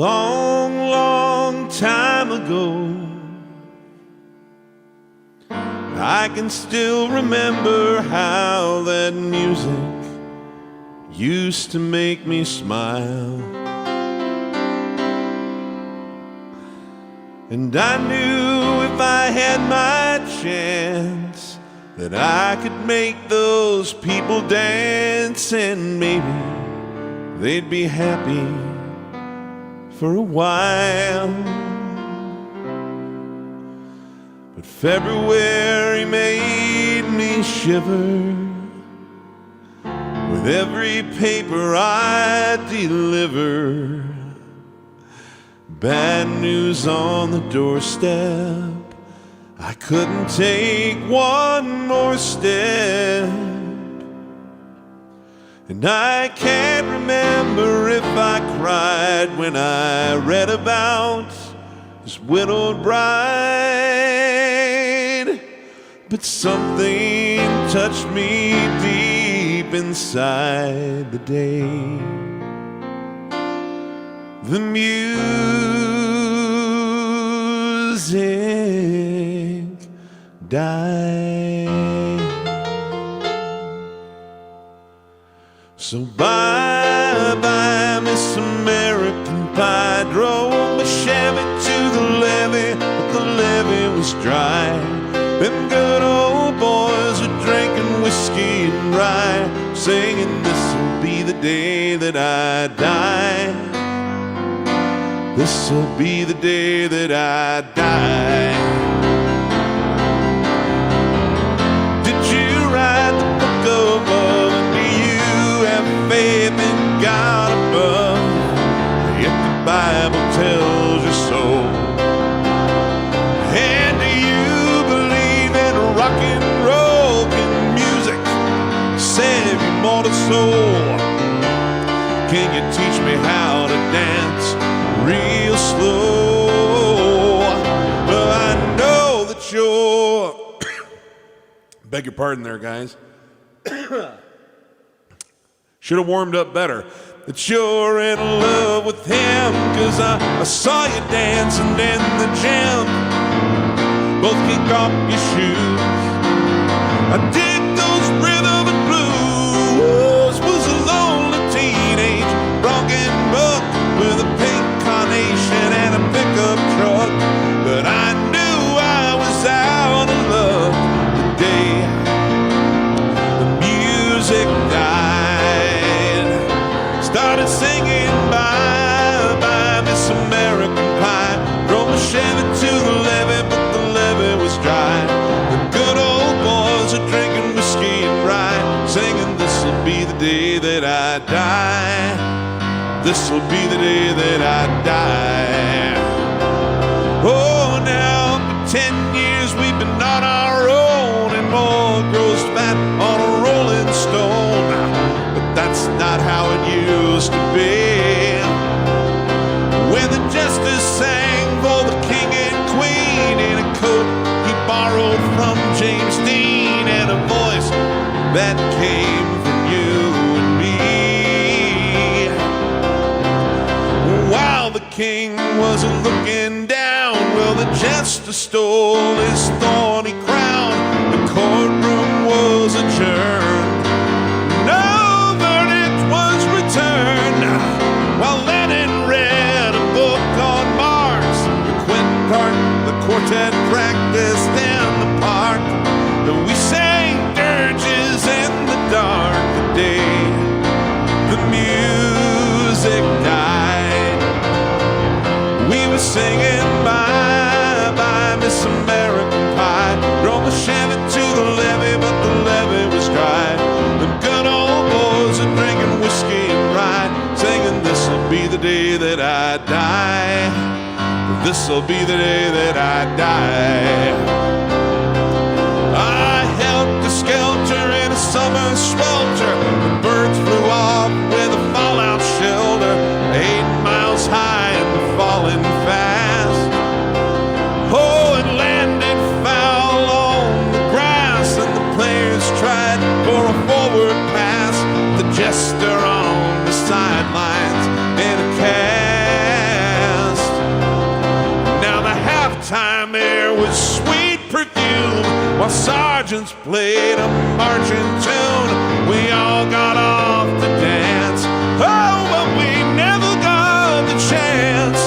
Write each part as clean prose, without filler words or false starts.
long, long time ago. I can still remember how that music used to make me smile. And I knew if I had my chance that I could make those people dance, and maybe they'd be happy for a while. But February made me shiver with every paper I deliver. Bad news on the doorstep, I couldn't take one more step. And I can't remember if I cried when I read about this widowed bride, but something touched me deep inside the day the music died. So bye-bye, Miss American Pie. Drove my Chevy to the levee, but the levee was dry. Them good old boys are drinking whiskey and rye, singing, this'll be the day that I die. This'll be the day that I die. Did you write the book of love? And do you have faith in God above? If the Bible tells you so. And do you believe in rock and roll? Can music save your mortal soul? Can you teach me how to dance real slow? Well, I know that you're beg your pardon there, guys. Should have warmed up better. That you're in love with him, 'cause I saw you dancing in the gym. Both kick off your shoes. I dig those rhythm and blues. Was a lonely teenage bronc and buck with a pink carnation and a pickup truck, but I knew I was out of luck the day the music died. Started singing bye-bye, Miss American Pie. Drove my Chevy to the levee, but the levee was dry. The good old boys are drinking whiskey and rye, singing, this'll be the day that I die. This'll be the day that I die. Oh, now for 10 years we've been on our own, and more grows fat on a rolling stone. But that's not how it used to be. When the jester sang for the king and queen in a coat he borrowed from James Dean, and a voice that came from you and me. While the king wasn't looking down, well, the jester stole his thorny crown. The courtroom was adjourned. No verdict was returned. While Lennon read a book on Marx, the quartet practiced in the park. And we sang dirges in the dark the day the music died. We were singing bye-bye, Miss American Pie. Drove the Chevy to the levee, but the levee was dry. The good old boys are drinking whiskey and rye, singing, this'll be the day that I die. This'll be the day that I die. I helped a skelter in a summer swelter. The birds flew off with a fallout shelter, 8 miles high and falling fast. Oh, it landed foul on the grass, and the players tried for a forward pass. The jester on the sidelines in a cast. time air with sweet perfume, while sergeants played a marching tune. We all got off to dance, oh, but we never got the chance,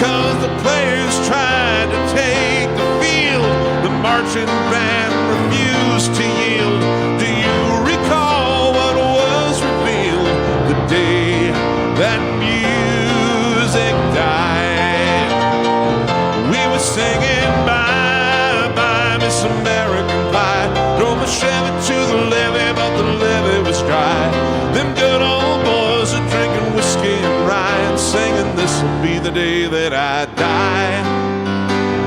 'cause the players tried to take the field. The marching band refused to yield. Do you recall what was revealed the day that music died? We were singing bye bye Miss American Pie. Drove a Chevy to the levee, but the levee was dry. Them good old boys are drinking whiskey and rye and singing, this'll be the day that I die.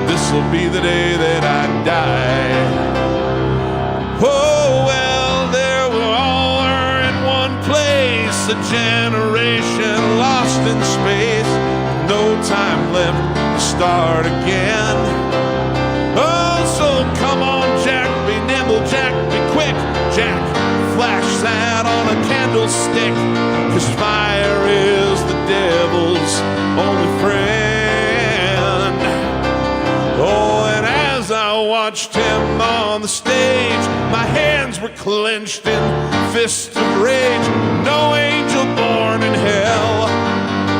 This'll be the day that I die. Oh, well, there we all were in one place, a generation lost in space, no time left to start again. Oh, so come on, Jack, be nimble, Jack, be quick, Jack, flash that on a candlestick, 'cause fire is the devil's only friend. Oh, and as I watched him on the stage, my hands were clenched in fists of rage. No angel born in hell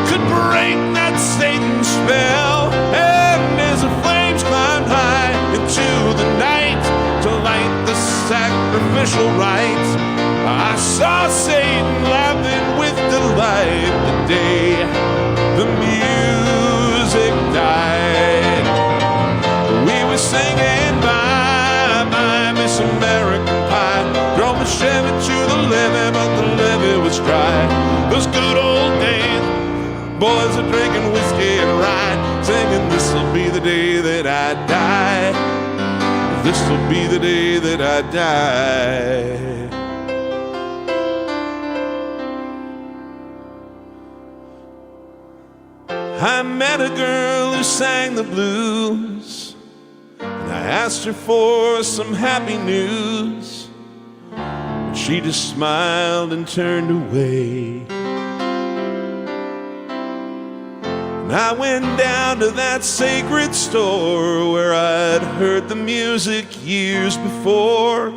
could break that Satan spell. And as the flames climbed high into the night to light the sacrificial rites, I saw Satan laughing with delight the day the music died. We were singing bye bye Miss American Pie. Drove the Chevy to the levee, but the levee was dry. Those good old days, boys are drinking whiskey and rye, singing, this'll be the day that I die. This'll be the day that I die. I met a girl who sang the blues, and I asked her for some happy news, but she just smiled and turned away. And I went down to that sacred store where I'd heard the music years before,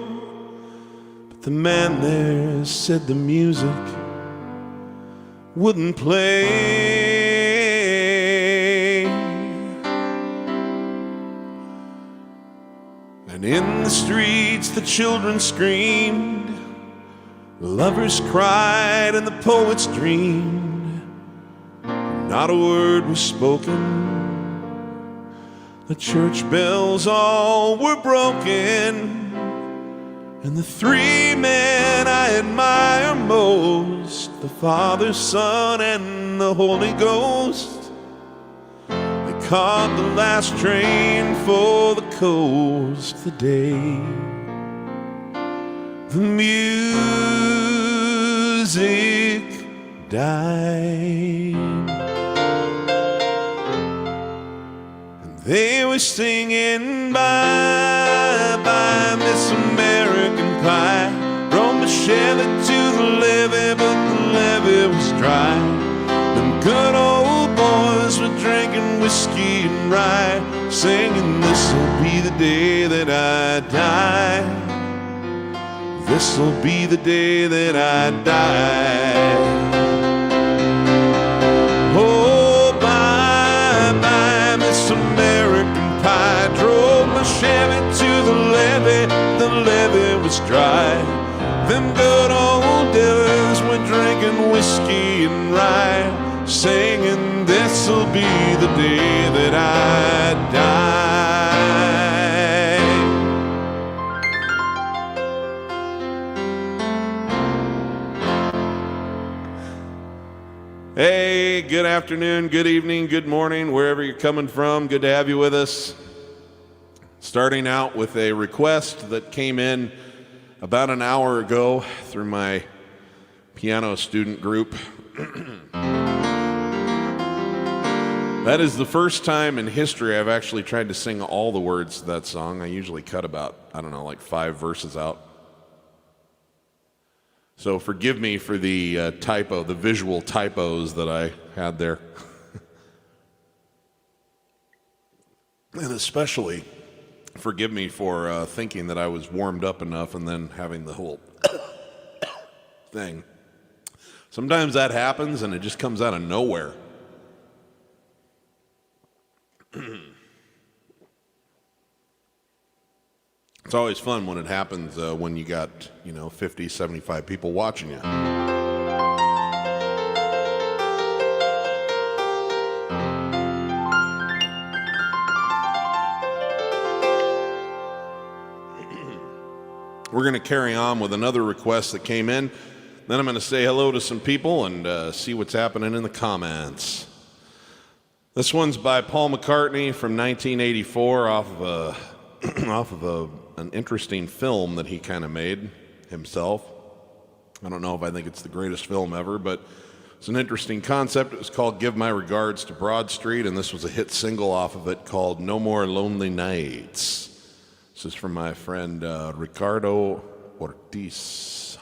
but the man there said the music wouldn't play. And in the streets the children screamed, the lovers cried and the poets dreamed. Not a word was spoken, the church bells all were broken, and the three men I admire most, the Father, Son, and the Holy Ghost, caught the last train for the coast the day the music died. And they were singing bye bye Miss American Pie. From the Chevy to the levee, but the levee was dry. Them good old boys were drinking whiskey and rye, singing, this'll be the day that I die. This'll be the day that I die. Oh, bye bye Miss American Pie. Drove my Chevy to the levee was dry. Them good old days were drinking whiskey and rye, singing, this'll be the day that I die. Hey, good afternoon, good evening, good morning, wherever you're coming from. Good to have you with us. Starting out with a request that came in about an hour ago through my piano student group. That is the first time in history I've actually tried to sing all the words to that song. I usually cut about, like 5 verses out. So forgive me for the typo, the visual typos that I had there. And especially, forgive me for thinking that I was warmed up enough and then having the whole thing. Sometimes that happens and it just comes out of nowhere. It's always fun when it happens when you got, 50, 75 people watching you. We're going to carry on with another request that came in. Then I'm going to say hello to some people and see what's happening in the comments. This one's by Paul McCartney from 1984 off of an interesting film that he kind of made himself. I don't know if I think it's the greatest film ever, but it's an interesting concept. It was called Give My Regards to Broad Street, and this was a hit single off of it called No More Lonely Nights. This is from my friend Ricardo Ortiz.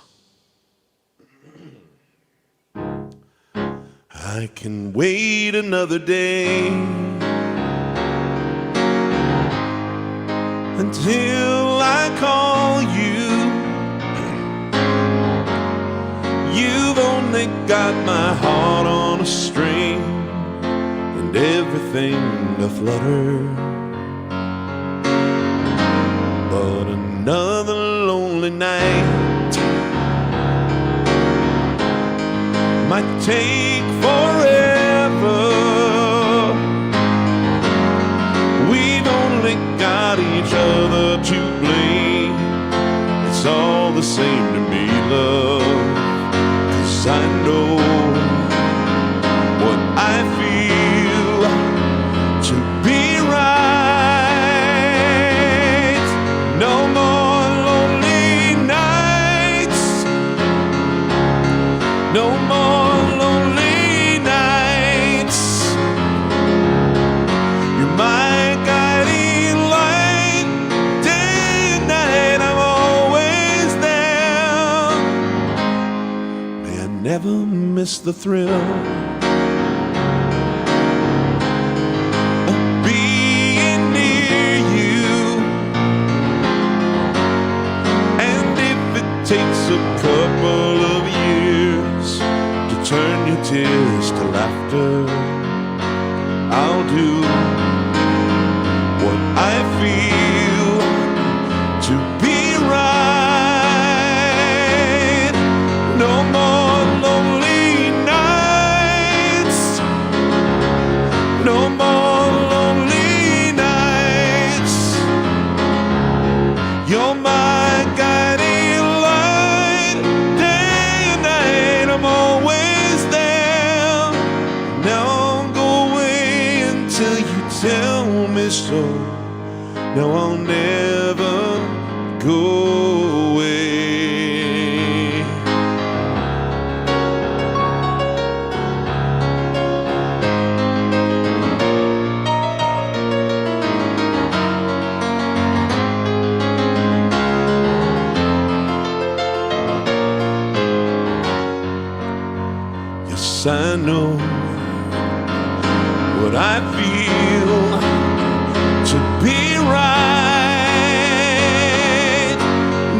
I can wait another day until I call you. You've only got my heart on a string and everything aflutter. But another lonely night might take forever. We've only got each other to blame. It's all the same to me, love, 'cause I know what I feel to be right. No more lonely nights. No more lonely nights. You're my guiding light. Day and night I'm always there. May I never miss the thrill of being near you. And if it takes a couple of years to turn your tears to laughter, I'll do what I feel to be right. No more lonely nights. No more lonely nights. You're my guiding light. Day and night I'm always there. Now I'll go away until you tell me so. No, I'll never go away. Yes, I know what I feel to be right.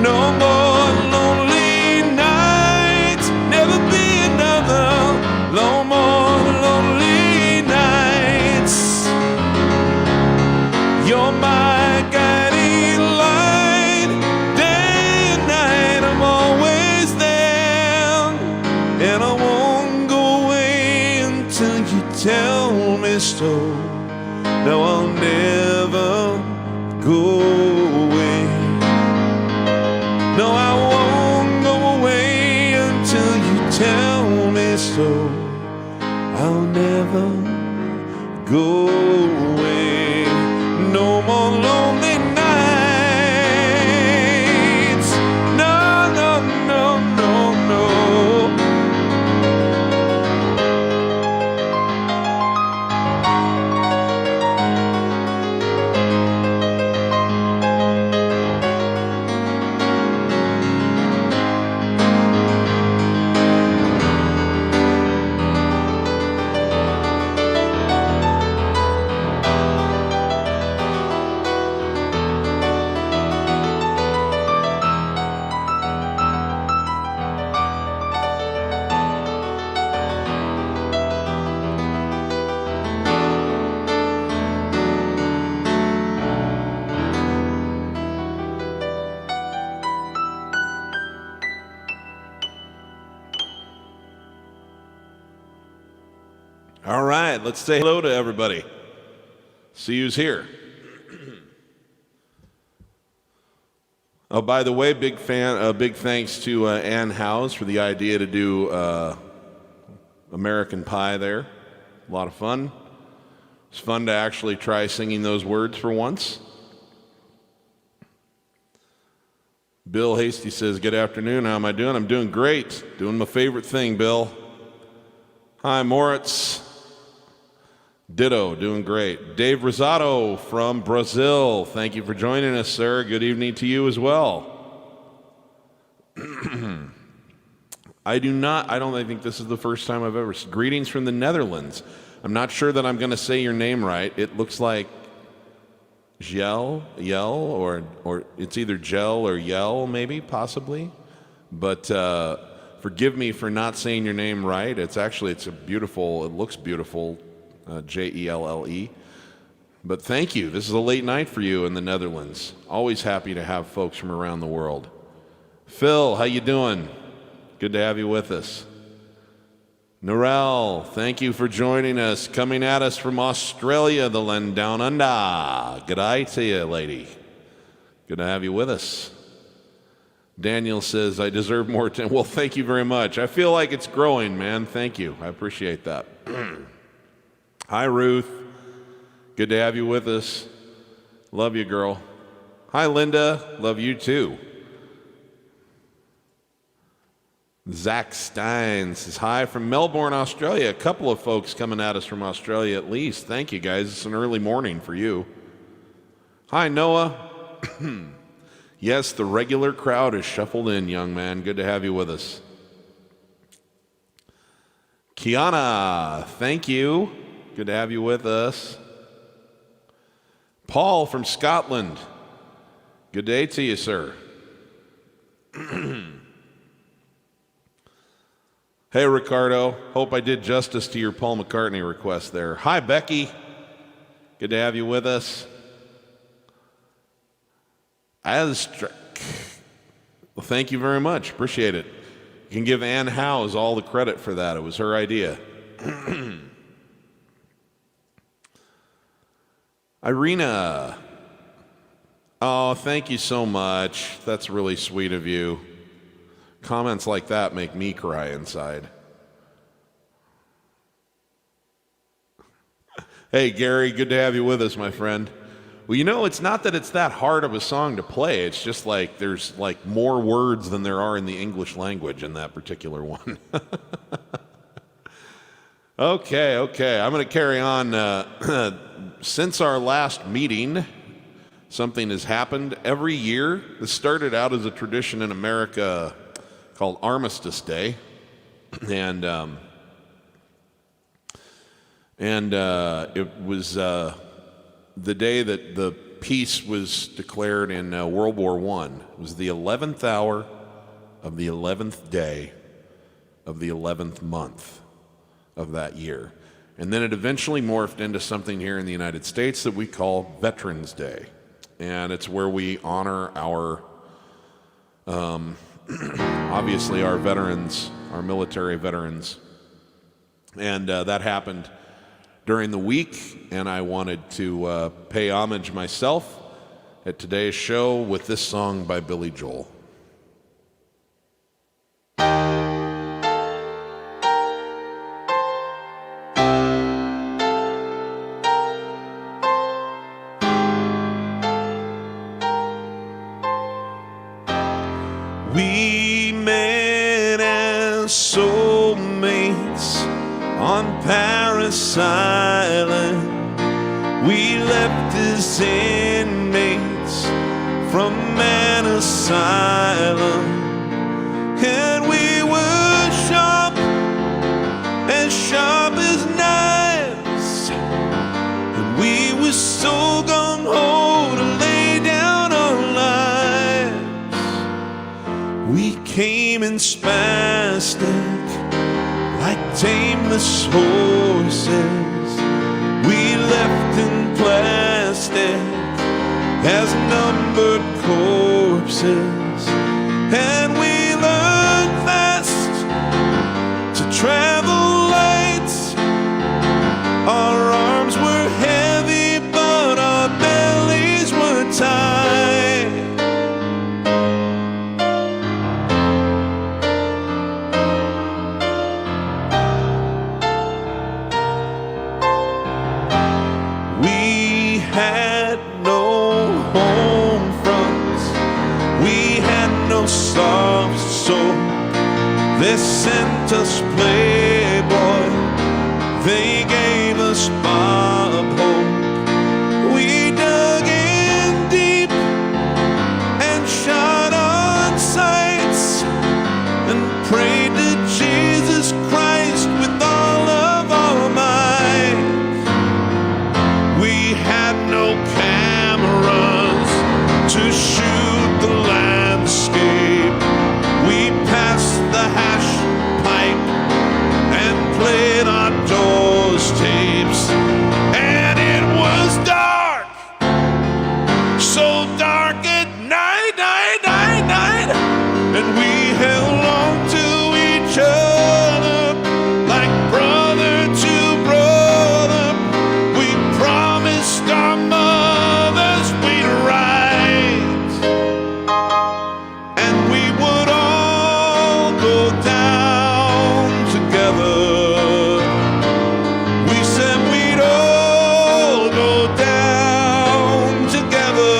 No more lonely nights. Never be another. No more lonely nights. You're my guiding light. Day and night I'm always there. And I won't go away until you tell me so. No, I'll never go away. No, I won't go away until you tell me so. I'll never go away. No more lonely nights. No, no, no, no, no. right, let's say hello to everybody. See who's here. Oh, by the way, big thanks to Ann Howes for the idea to do American Pie there. A lot of fun. It's fun to actually try singing those words for once. Bill Hasty says, good afternoon, how am I doing? I'm doing great. Doing my favorite thing, Bill. Hi, Moritz. Ditto, doing great. Dave Rosado from Brazil. Thank you for joining us, sir. Good evening to you as well. I don't think this is the first time I've ever. Greetings from the Netherlands. I'm not sure that I'm going to say your name right. It looks like Yell, or it's either Gel or Yell, maybe, possibly. But forgive me for not saying your name right. It looks beautiful, Jelle. But thank you. This is a late night for you in the Netherlands. Always happy to have folks from around the world. Phil, how you doing? Good to have you with us. Norel, thank you for joining us. Coming at us from Australia, the land down under. G'day to you, lady. Good to have you with us. Daniel says, I deserve more time. Well, thank you very much. I feel like it's growing, man. Thank you. I appreciate that. Hi, Ruth. Good to have you with us. Love you, girl. Hi, Linda. Love you, too. Zach Stein says, hi from Melbourne, Australia. A couple of folks coming at us from Australia at least. Thank you, guys. It's an early morning for you. Hi, Noah. Yes, the regular crowd is shuffled in, young man. Good to have you with us. Kiana, thank you. Good to have you with us. Paul from Scotland. Good day to you, sir. Hey, Ricardo. Hope I did justice to your Paul McCartney request there. Hi, Becky. Good to have you with us. Well, thank you very much. Appreciate it. You can give Ann Howes all the credit for that. It was her idea. Irina. Oh, thank you so much. That's really sweet of you. Comments like that make me cry inside. Hey, Gary, good to have you with us, my friend. Well, you know, it's not that it's that hard of a song to play. It's just like there's like more words than there are in the English language in that particular one. Okay. I'm going to carry on. Since our last meeting, something has happened every year. This started out as a tradition in America called Armistice Day, and it was the day that the peace was declared in World War I. It was the 11th hour of the 11th day of the 11th month of that year. And then it eventually morphed into something here in the United States that we call Veterans Day. And it's where we honor our obviously our veterans, our military veterans. And that happened during the week, and I wanted to pay homage myself at today's show with this song by Billy Joel. We met as soulmates on Paris Island. We left as inmates from an asylum, and we were sharp as knives, and we were so gung-ho to lay down our lives. We came in spastic like tameless horses. We left in plastic as numbered corpses, and we learned fast to travel light They sent us Playboy, they gave us Bob Hope. We dug in deep and shot on sights and prayed to Jesus Christ with all of our might. We had no cameras to shoot the landscape. We passed the hash pipe and played our Doors tapes. And it was dark, so dark at night, night, night, night. And we held on to each other like brother to brother. We promised our mothers we'd write, and we would all go down together. We said we'd all go down together.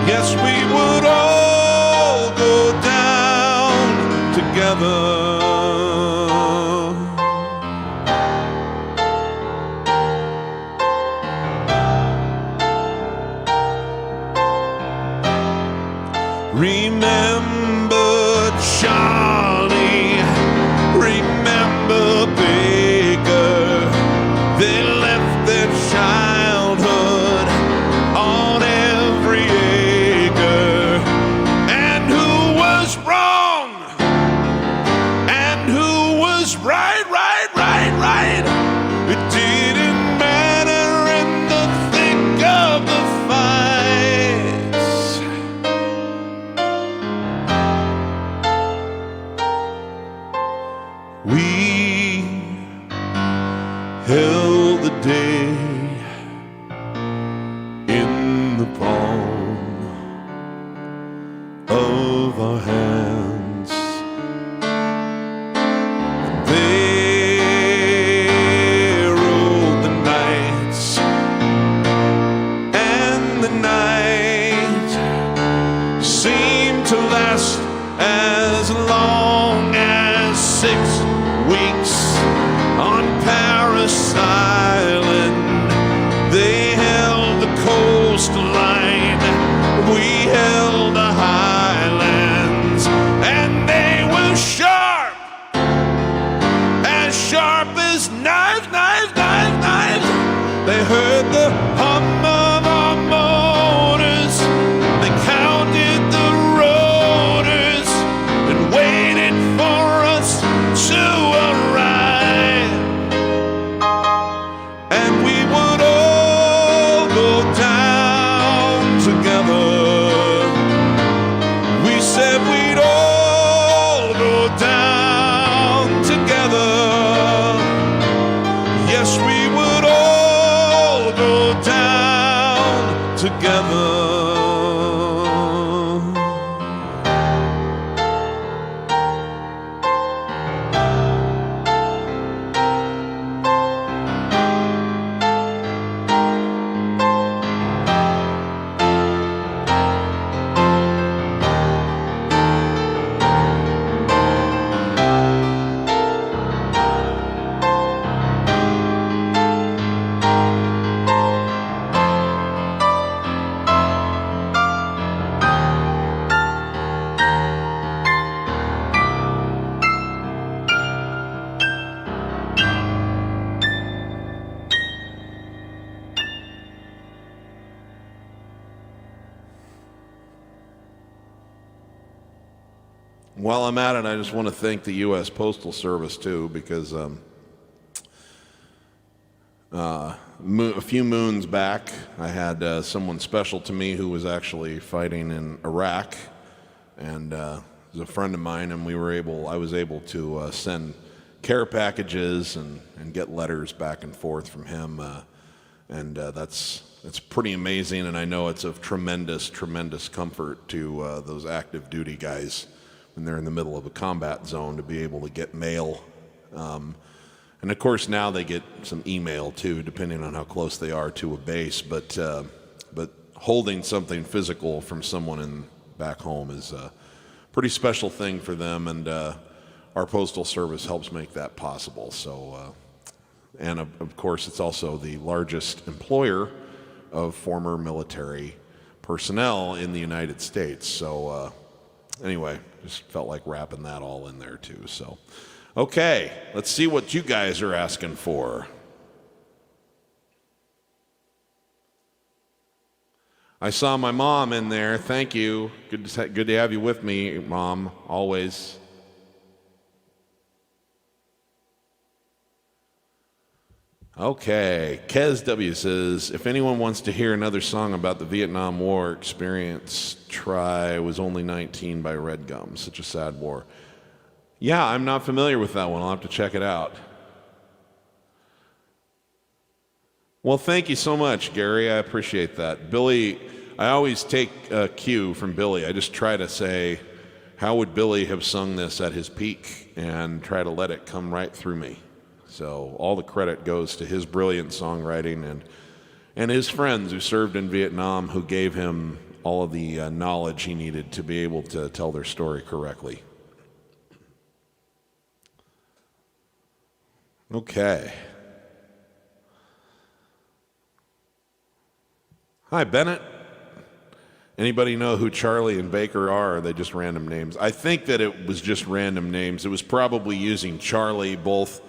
Yes, we would all go down together. Remember Charlie, remember Baker. They left their childhood on every acre. And who was wrong? And who was right, right, right, right? It didn't matter in the thick of the fights. We held the day in the palm of our hands. They rode the nights, and the night seemed to last as long as 6 weeks on Paris Island. They held the coastline, we held the highlands, and they were sharp as knives, knives, knives, knives. They heard the hum of our motors, they counted the rotors and waited for us to arrive. And we would all go down together. We said we'd all go down together. Yes, we would all go down together. While I'm at it, I just want to thank the U.S. Postal Service, too, because a few moons back, I had someone special to me who was actually fighting in Iraq, and was a friend of mine, and I was able to send care packages and get letters back and forth from him, and that's pretty amazing, and I know it's of tremendous, tremendous comfort to those active duty guys when they're in the middle of a combat zone to be able to get mail. And of course now they get some email too, depending on how close they are to a base, but holding something physical from someone back home is pretty special thing for them, and our Postal Service helps make that possible. So, and of course, it's also the largest employer of former military personnel in the United States. So, anyway, just felt like wrapping that all in there too. So, okay, let's see what you guys are asking for. I saw my mom in there. Thank you. Good to have you with me, Mom, always. Okay, Kez W says, if anyone wants to hear another song about the Vietnam War experience, try Was Only 19 by Red Gum. Such a sad war. Yeah, I'm not familiar with that one. I'll have to check it out. Well, thank you so much, Gary. I appreciate that. Billy, I always take a cue from Billy. I just try to say, how would Billy have sung this at his peak, and try to let it come right through me. So all the credit goes to his brilliant songwriting and his friends who served in Vietnam, who gave him all of the knowledge he needed to be able to tell their story correctly. Okay. Hi, Bennett. Anybody know who Charlie and Baker are? Or are they just random names? I think that it was just random names. It was probably using Charlie both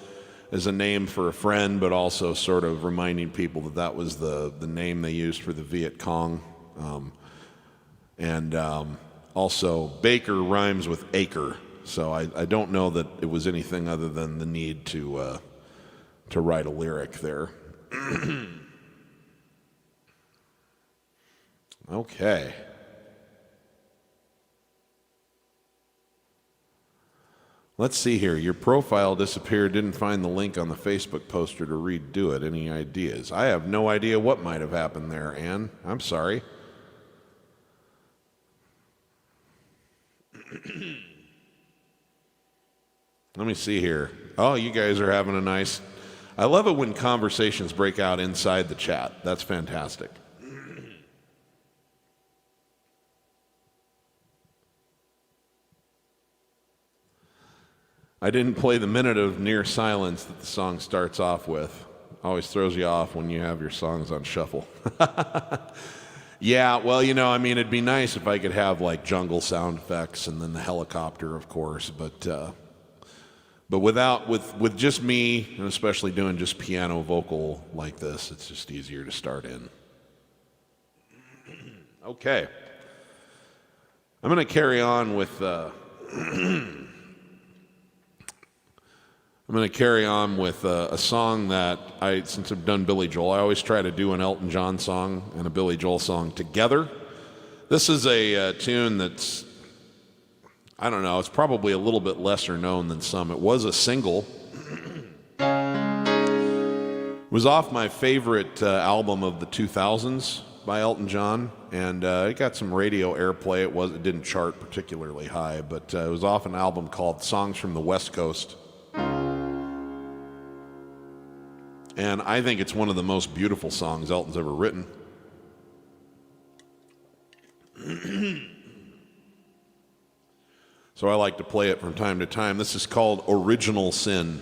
as a name for a friend, but also sort of reminding people that that was the name they used for the Viet Cong. Also, Baker rhymes with acre, so I don't know that it was anything other than the need to write a lyric there. Okay. Let's see here. Your profile disappeared. Didn't find the link on the Facebook poster to redo it. Any ideas? I have no idea what might have happened there, Ann. I'm sorry. Let me see here. Oh, you guys are having a nice... I love it when conversations break out inside the chat. That's fantastic. I didn't play the minute of near silence that the song starts off with. Always throws you off when you have your songs on shuffle. Yeah, well, you know, I mean, it'd be nice if I could have like jungle sound effects and then the helicopter, of course, but with just me, and especially doing just piano vocal like this, it's just easier to start in. Okay. I'm going to carry on with a song that since I've done Billy Joel, I always try to do an Elton John song and a Billy Joel song together. This is a tune that's, I don't know, it's probably a little bit lesser known than some. It was a single. It was off my favorite album of the 2000s by Elton John, and it got some radio airplay. It didn't chart particularly high, but it was off an album called Songs from the West Coast. And I think it's one of the most beautiful songs Elton's ever written. So I like to play it from time to time. This is called Original Sin.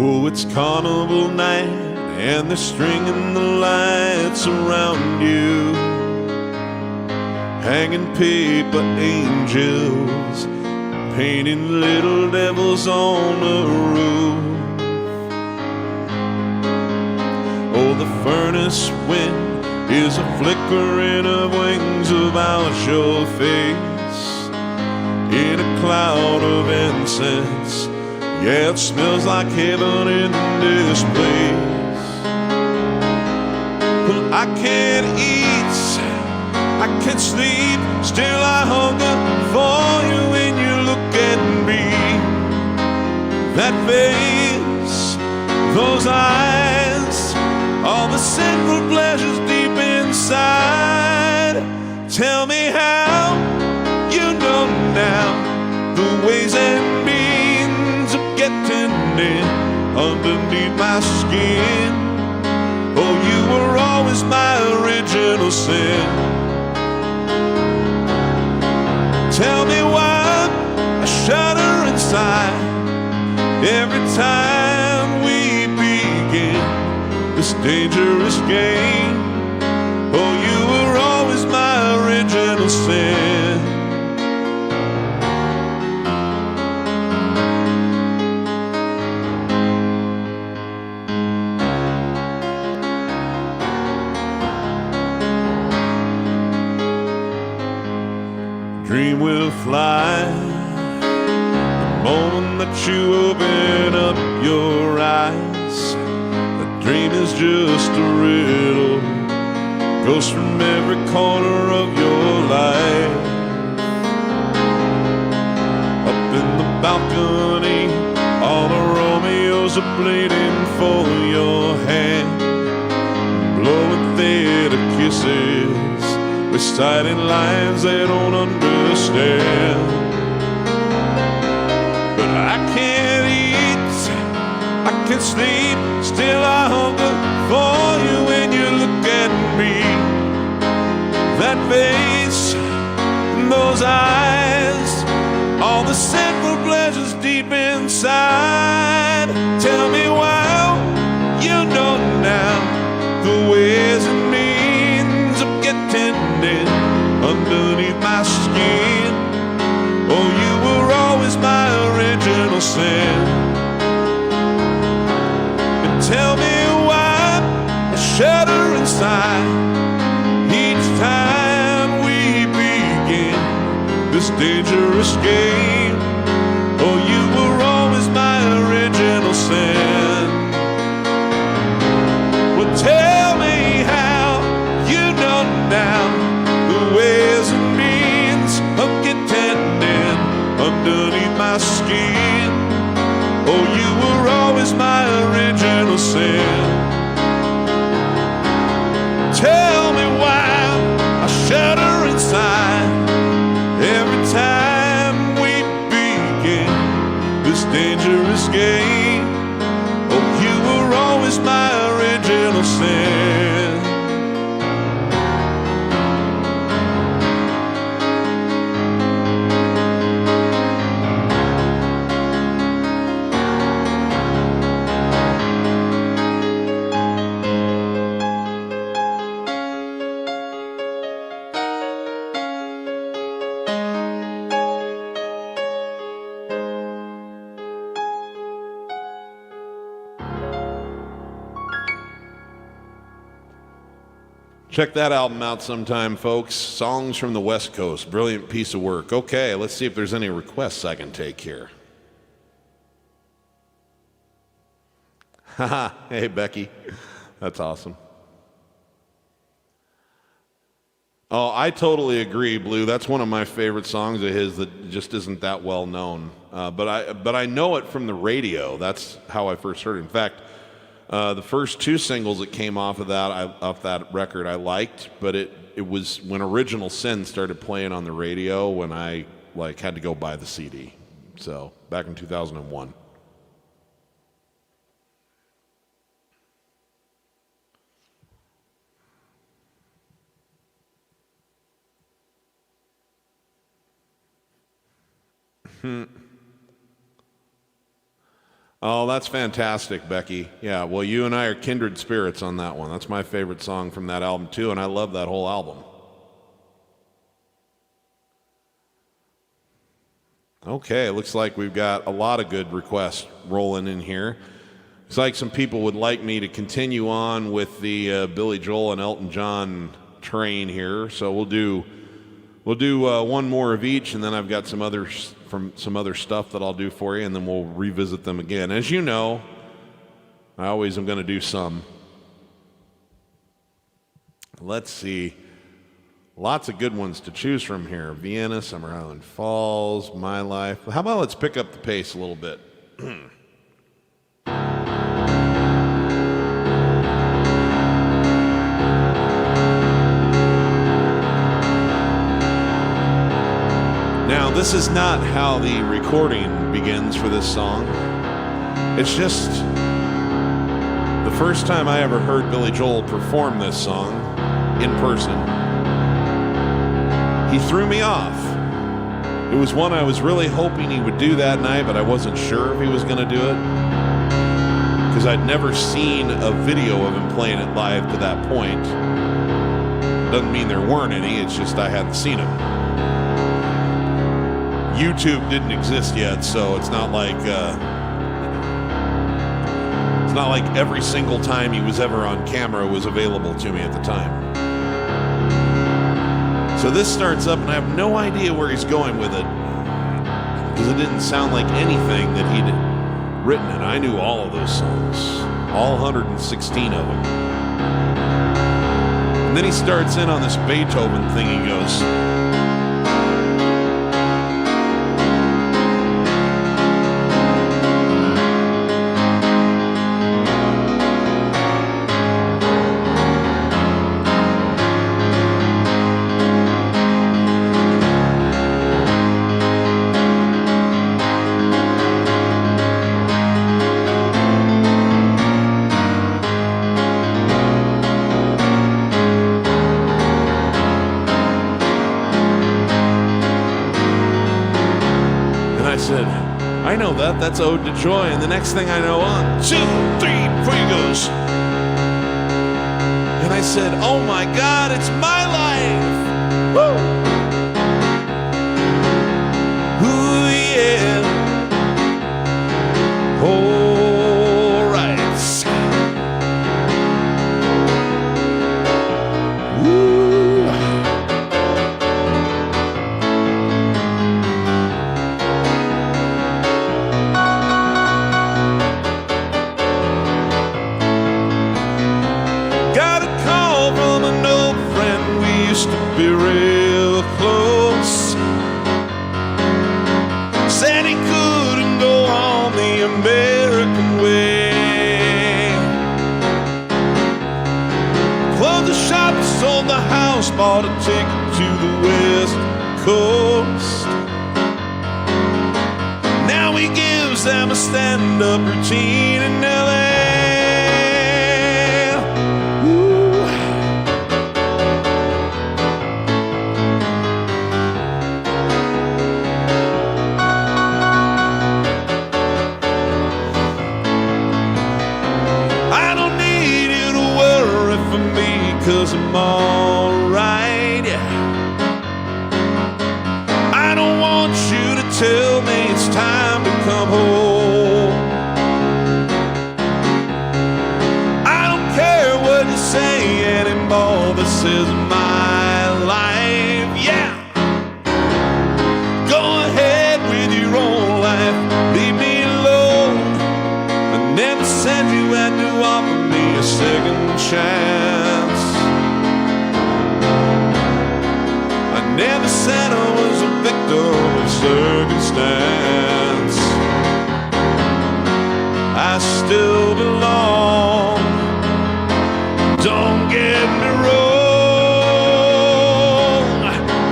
Oh, it's carnival night, and they're stringing the lights around you, hanging paper angels, painting little devils on the roof. Oh, the furnace wind is a flickering of wings about your face in a cloud of incense. Yeah, it smells like heaven in this place. Well, I can't eat, I can't sleep, still I hunger for you when you look at me. That face, those eyes, all the sinful pleasures deep inside. Tell underneath my skin. Oh, you were always my original sin. Tell me why I shudder inside every time we begin this dangerous game. Oh, you were always my original sin. Dream will fly the moment that you open up your eyes. The dream is just a riddle, goes from every corner of your life. Up in the balcony, all the Romeos are bleeding for your hand, blowing theater kisses, reciting lines they don't understand. But I can't eat, I can't sleep, still I hunger for you when you look at me. That face, those eyes, all the sinful pleasures deep inside. Tell me why, you know now the ways and means of getting in underneath my skin. Oh, you were always my original sin. And tell me why I shudder inside each time we begin this dangerous game. Oh, you were always my original sin. Well, tell me how you know now the ways and means of getting in underneath my skin. Oh, you were always my original sin. Tell me why I shudder inside every time we begin this dangerous game. Oh, you were always my original sin. Check that album out sometime, folks. Songs from the West Coast. Brilliant piece of work. Okay, let's see if there's any requests I can take here. Haha, hey, Becky. That's awesome. Oh, I totally agree, Blue. That's one of my favorite songs of his that just isn't that well known. But I know it from the radio. That's how I first heard it. In fact, the first two singles that came off of that record I liked, but it was when Original Sin started playing on the radio when I had to go buy the CD. So back in 2001. Oh, that's fantastic, Becky. Yeah, well, you and I are kindred spirits on that one. That's my favorite song from that album, too, and I love that whole album. Okay, it looks like we've got a lot of good requests rolling in here. Looks like some people would like me to continue on with the Billy Joel and Elton John train here, so we'll do one more of each, and then I've got some other stuff that I'll do for you, and then we'll revisit them again. As you know, I always am going to do some. Let's see. Lots of good ones to choose from here. Vienna, Summer Island Falls, My Life. How about let's pick up the pace a little bit? Now, this is not how the recording begins for this song. It's just The first time I ever heard Billy Joel perform this song in person, he threw me off. It was one I was really hoping he would do that night, but I wasn't sure if he was going to do it, because I'd never seen a video of him playing it live to that point. Doesn't mean there weren't any, it's just I hadn't seen him. YouTube didn't exist yet, so it's not like every single time he was ever on camera was available to me at the time. So this starts up, and I have no idea where he's going with it, because it didn't sound like anything that he'd written, and I knew all of those songs, all 116 of them. And then he starts in on this Beethoven thing. He goes, I know that. That's Ode to Joy. And the next thing I know, 1, 2, 3, 4 he goes. And I said, oh my God, it's my life. Woo! Ooh, yeah. All right. Woo! Be real close. Said he couldn't go on the American way. Closed the shop, sold the house, bought a ticket to the West Coast. Now he gives them a stand-up routine in LA. Cause I'm alright. I don't want you to tell me it's time to come home. I don't care what you say anymore. This is my life, yeah. Go ahead with your own life. Leave me alone. I never said you had to offer me a second chance. Never said I was a victim of circumstance. I still belong. Don't get me wrong.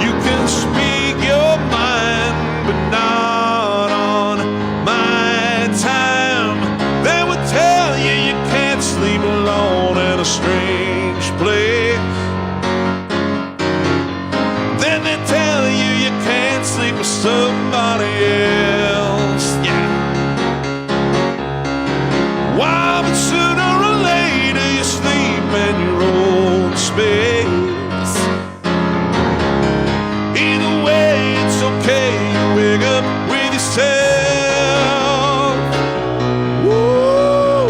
You can speak your mind, but not on my time. They would tell you you can't sleep alone in a strange place. Sleep with somebody else, yeah. Why, but sooner or later you sleep in your own space. Either way, it's okay. You wake up with yourself. Woo!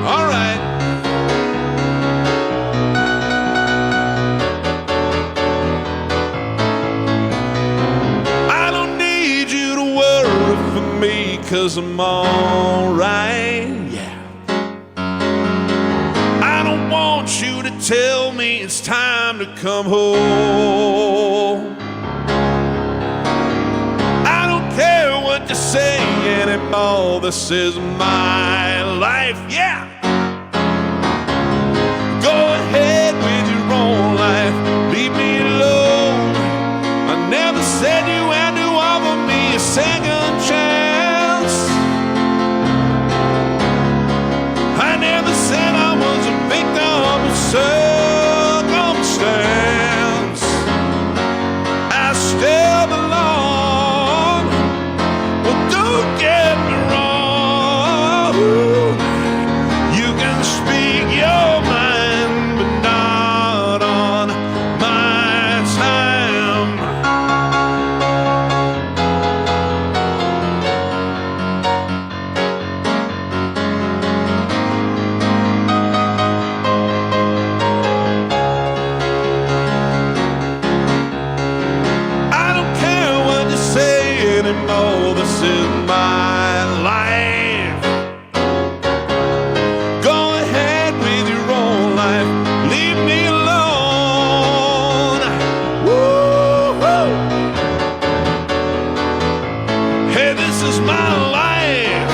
All right. Cause I'm alright, yeah. I don't want you to tell me it's time to come home. I don't care what you say anymore. This is my life, yeah. Go ahead with your own life. Leave me alone. I never said you had to offer me a second chance. circumstance, I still belong. Well, don't get me wrong. You can speak your mind, but not on my time. I don't care what you say anymore. This is my life. Go ahead with your own life. Leave me alone. Woo-hoo. Hey, this is my life.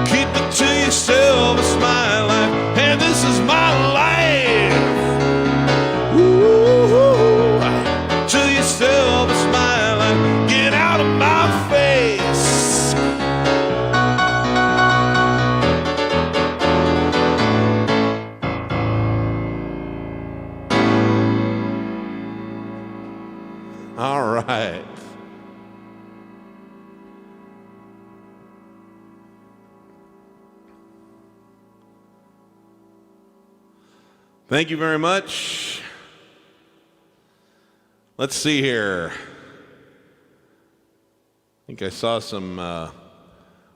Keep it to yourself. It's my life. Hey, this is my life. Woo-hoo. To yourself, it's my life. Get out of my face. All right. Thank you very much. Let's see here. I think I saw some,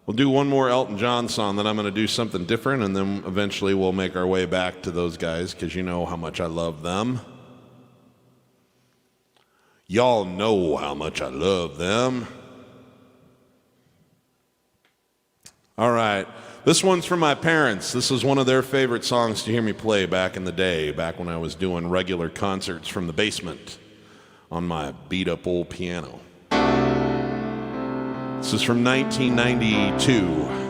we'll do one more Elton John song, then I'm going to do something different, and then eventually we'll make our way back to those guys, because you know how much I love them. Y'all know how much I love them. All right. This one's from my parents. This is one of their favorite songs to hear me play back in the day, back when I was doing regular concerts from the basement on my beat-up old piano. This is from 1992.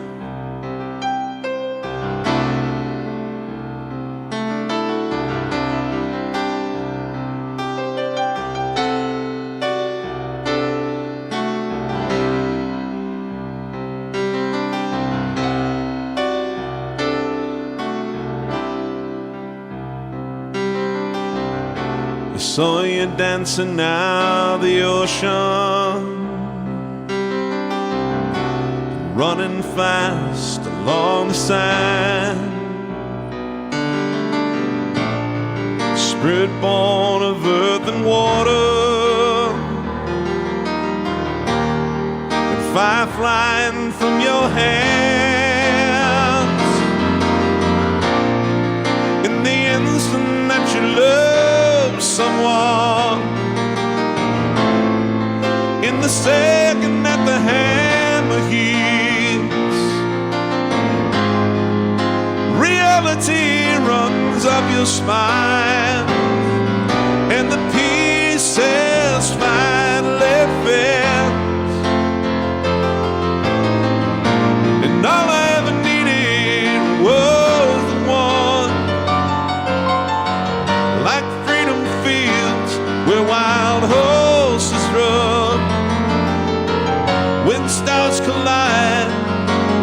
I saw you dancing now the ocean, running fast along the sand, spirit born of earth and water, and fire flying from your hands. In the instant that you love someone, in the second that the hammer hits, reality runs up your spine, and the pieces finally fit. And all I ever needed was the one, like freedom fields where wild horses run, when stars collide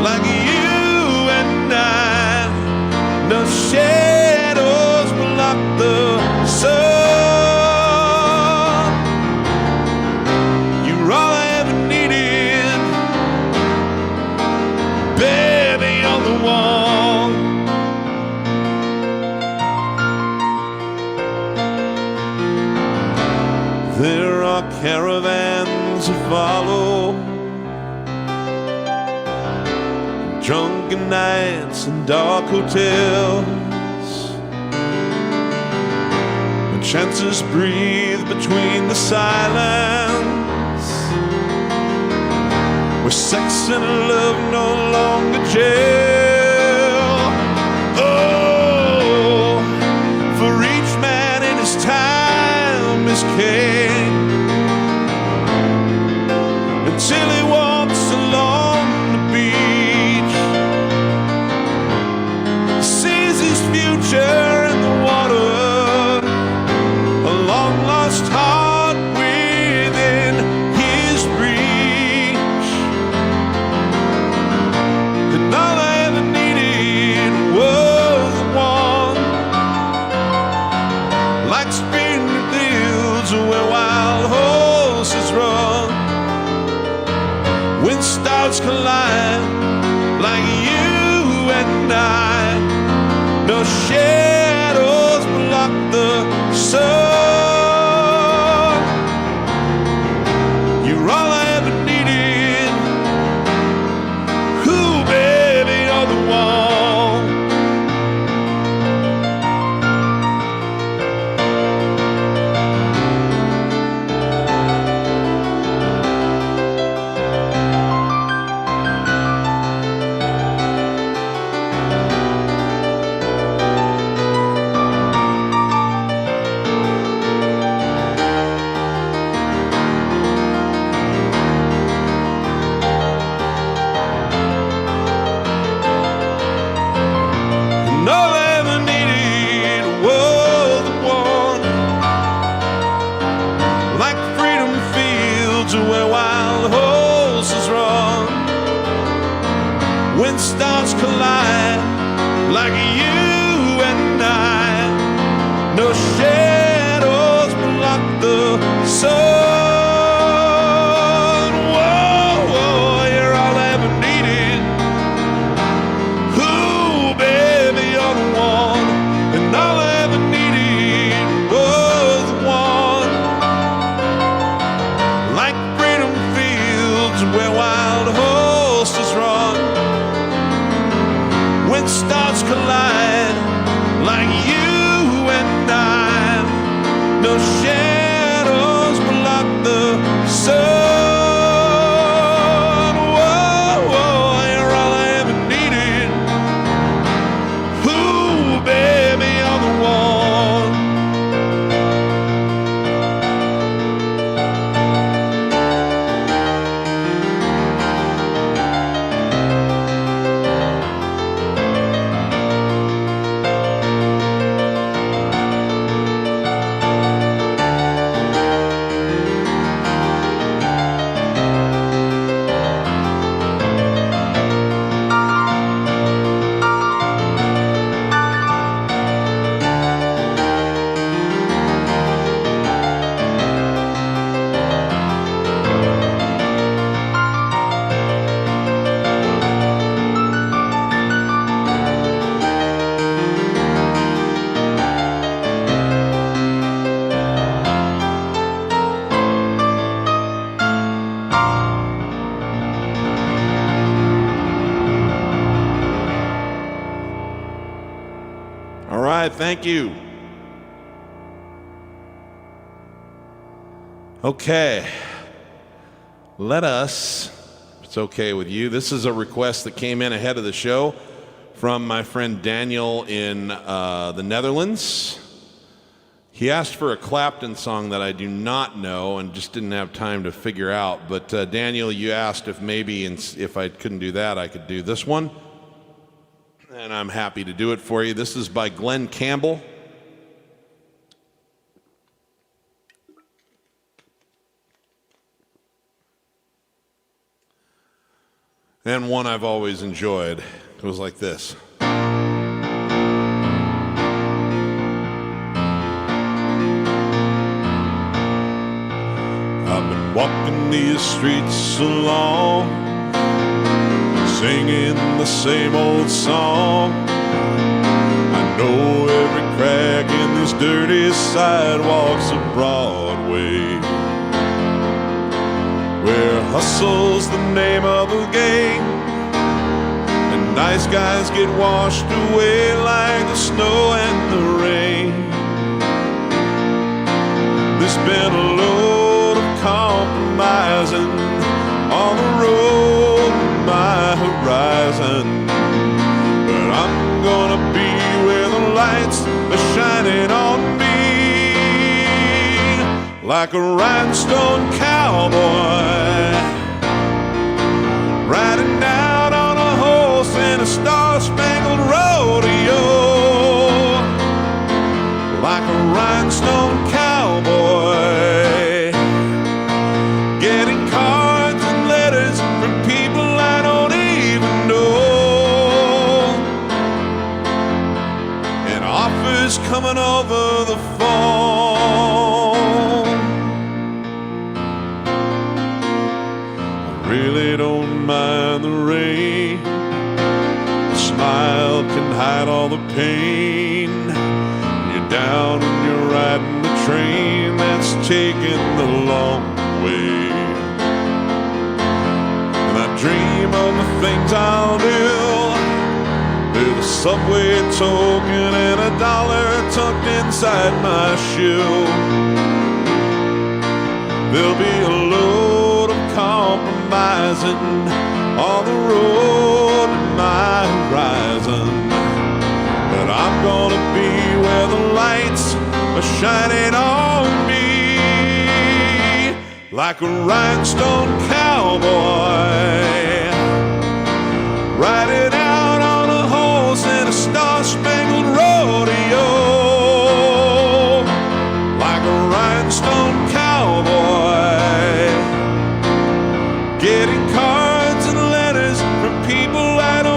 like you and I. No shadows block the sun. You're all I ever needed, baby, you're the one. There are caravans that follow, drunken nights and dark hotels, when chances breathe between the silence, where sex and love no longer jail. Oh, for each man in his time is king, until he walks along the beach, sees his future in the water, a long lost heart within his reach. when stars collide like you and I. No shadows block the sun. Whoa, whoa, you're all I ever needed. Ooh, baby, you're the one, and all I ever needed was one. Like freedom fields where wild horses run, when stars collide like you and I. No shadows block the sun. Whoa, whoa, you're all I ever needed. Ooh, baby, you're the one. All right, thank you. Okay, let us, if it's okay with you, this is a request that came in ahead of the show from my friend Daniel in the Netherlands. He asked for a Clapton song that I do not know and just didn't have time to figure out. But Daniel, you asked if maybe if I couldn't do that, I could do this one. And I'm happy to do it for you. This is by Glenn Campbell. And one I've always enjoyed. It goes like this. I've been walking these streets along, singing the same old song. I know every crack in these dirty sidewalks of Broadway, where hustle's the name of the game, and nice guys get washed away like the snow and the rain. There's been a load of compromising on the road to my horizon, but I'm gonna be where the lights are shining on me, like a rhinestone cowboy, riding out on a horse in a star-spangled rodeo, like a rhinestone cowboy, getting cards and letters from people I don't even know, and offers coming over the phone. I really don't mind the rain. A smile can hide all the pain. You're down and you're riding the train that's taking the long way. And I dream of the things I'll do, with a subway token and $1 tucked inside my shoe. There'll be a load of compromising on the road to my horizon, but I'm gonna be where the lights are shining on me, like a rhinestone cowboy, riding out on a horse in a star-spangled rodeo, like a rhinestone cowboy, getting cards and letters from people I don't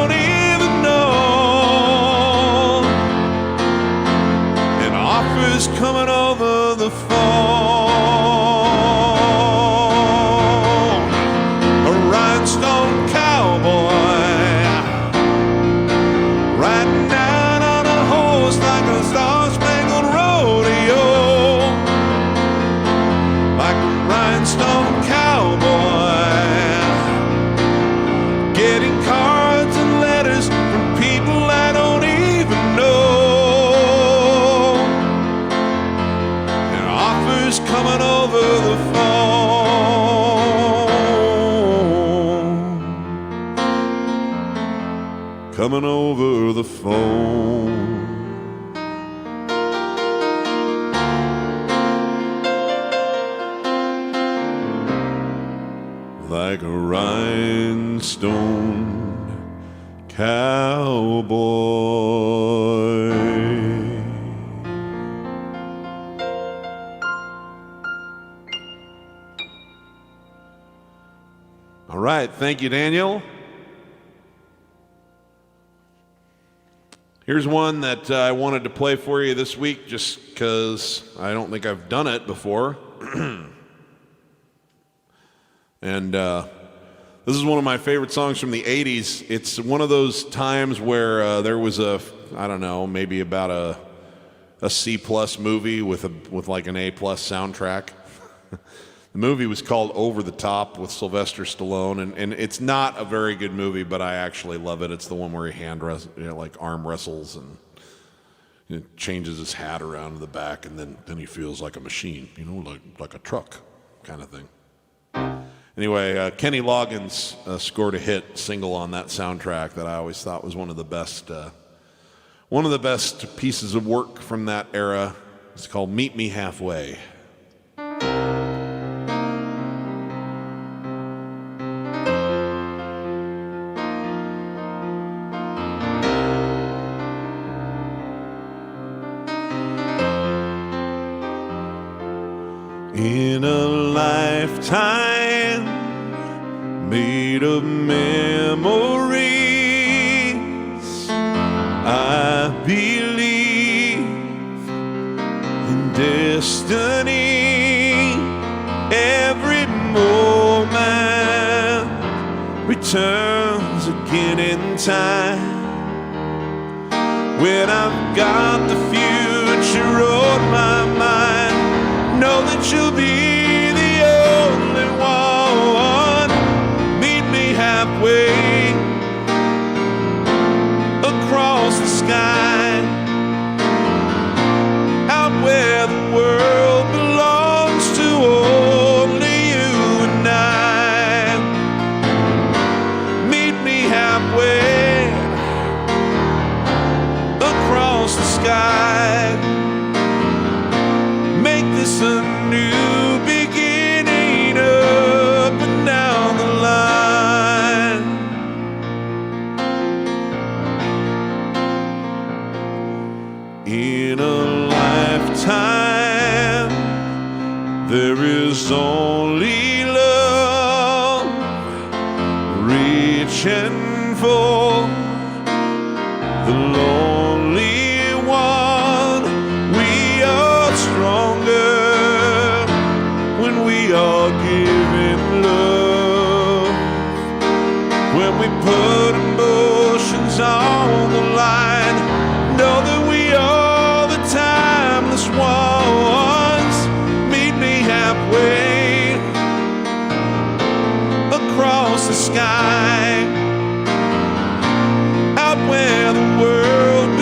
coming over the phone. Like a rhinestone cowboy. All right, thank you, Daniel. Here's one that I wanted to play for you this week just because I don't think I've done it before. And this is one of my favorite songs from the 80s. It's one of those times where there was I don't know, maybe about a C+ movie with like an A+ soundtrack. The movie was called Over the Top with Sylvester Stallone, and it's not a very good movie, but I actually love it. It's the one where he arm wrestles and changes his hat around in the back, and then he feels like a machine, like a truck kind of thing. Anyway, Kenny Loggins scored a hit single on that soundtrack that I always thought was one of the best pieces of work from that era. It's called Meet Me Halfway. In a lifetime made of memories, I believe in destiny. Every moment returns again in time. When I've got the future on my mind, know that you'll be the only one. Meet me halfway across the sky, out where the world belongs to only you and I. Meet me halfway across the sky. Make this a new beginning up and down the line. In a lifetime, there is only love, reaching for the lonely one. We are stronger when we are giving love. When we put emotions on the line, know that we are the timeless ones. Meet me halfway across the sky, out where the world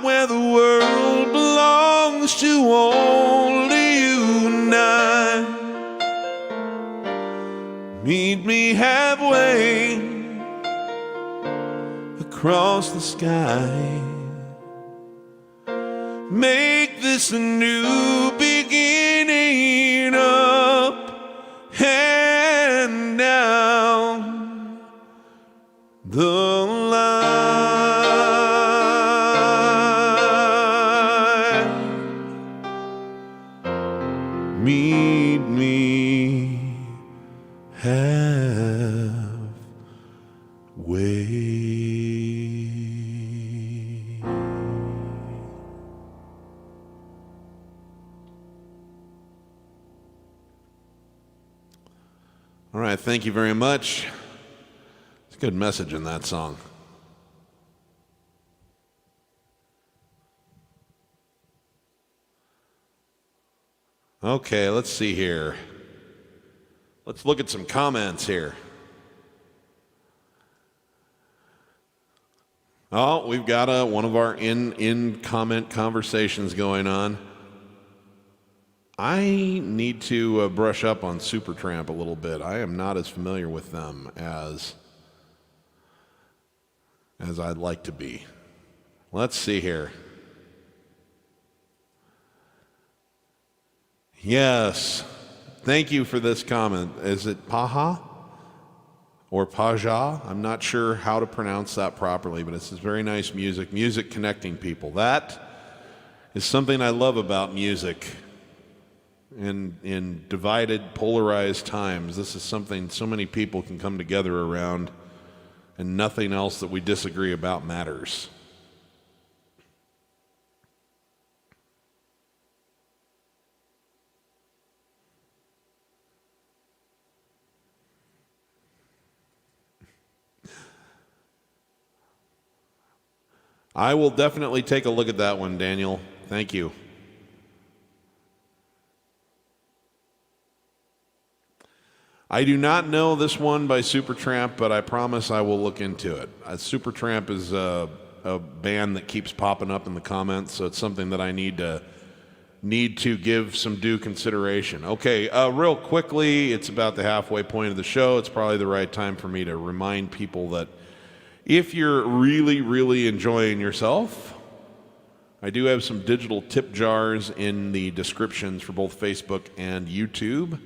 where the world belongs to only you and I. Meet me halfway across the sky. Make this a new beginning, up and down the line. Meet me halfway. All right, thank you very much. It's a good message in that song. Okay, let's see here. Let's look at some comments here. Oh, we've got one of our in-comment conversations going on. I need to brush up on Supertramp a little bit. I am not as familiar with them as I'd like to be. Let's see here. Yes, thank you for this comment. Is it Paha or Paja? I'm not sure how to pronounce that properly, but it's very nice music connecting people. That is something I love about music. In divided, polarized times, this is something so many people can come together around, and nothing else that we disagree about matters. I will definitely take a look at that one, Daniel. Thank you. I do not know this one by Supertramp, but I promise I will look into it. Supertramp is a band that keeps popping up in the comments, so it's something that I need to give some due consideration. Okay, real quickly, it's about the halfway point of the show. It's probably the right time for me to remind people that if you're really, really enjoying yourself, I do have some digital tip jars in the descriptions for both Facebook and YouTube.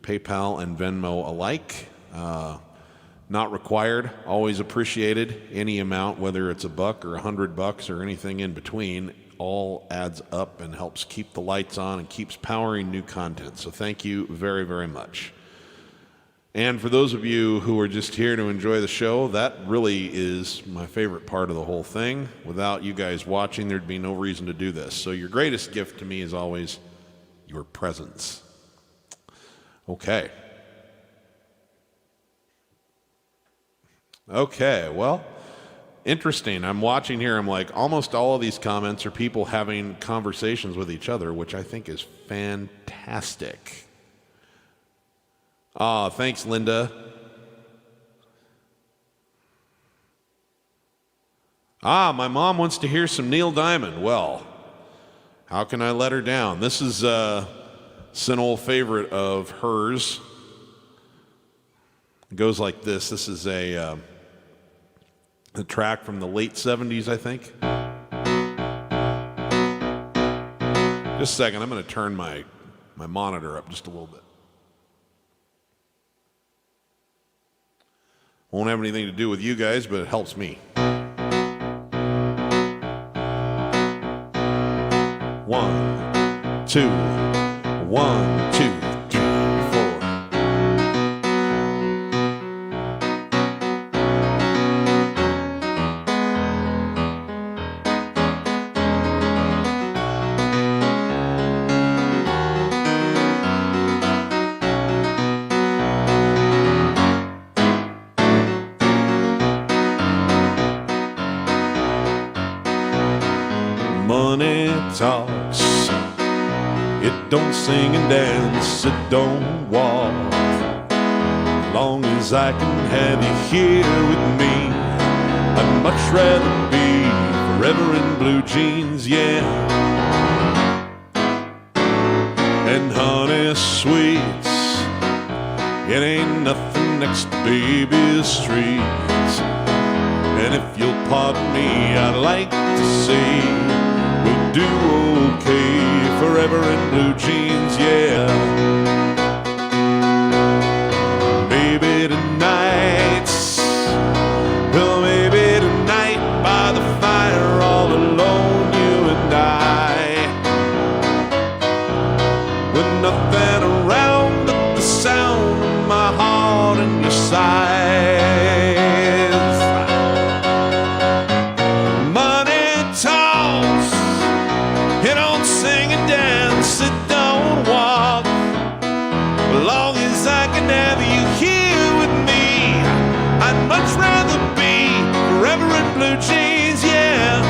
PayPal and Venmo alike. Not required, always appreciated. Any amount, whether it's $1 or $100 or anything in between, all adds up and helps keep the lights on and keeps powering new content. So thank you very, very much. And for those of you who are just here to enjoy the show, that really is my favorite part of the whole thing. Without you guys watching, there'd be no reason to do this. So your greatest gift to me is always your presence. Okay. Okay, well, interesting. I'm watching here, I'm like, almost all of these comments are people having conversations with each other, which I think is fantastic. Thanks, Linda. My mom wants to hear some Neil Diamond. Well, how can I let her down? This is it's an old favorite of hers. It goes like this. This is a track from the late 70s, I think. Just a second. I'm going to turn my monitor up just a little bit. Won't have anything to do with you guys, but it helps me. 1, 2, 1, 2, 3, 4. Money talks. It don't sing and dance, it don't walk. As long as I can have you here with me, I'd much rather be forever in blue jeans, yeah. And honey sweets, it ain't nothing next to baby's treats. And if you'll pardon me, I'd like to say we'll do okay forever in blue jeans, yeah. Maybe tonight, well maybe tonight by the fire all alone, you and I, with nothing around but the sound of my heart and your sighs. Money talks, it don't sing and dance, it don't walk. As long as I can have you here with me, I'd much rather be forever in blue jeans, yeah.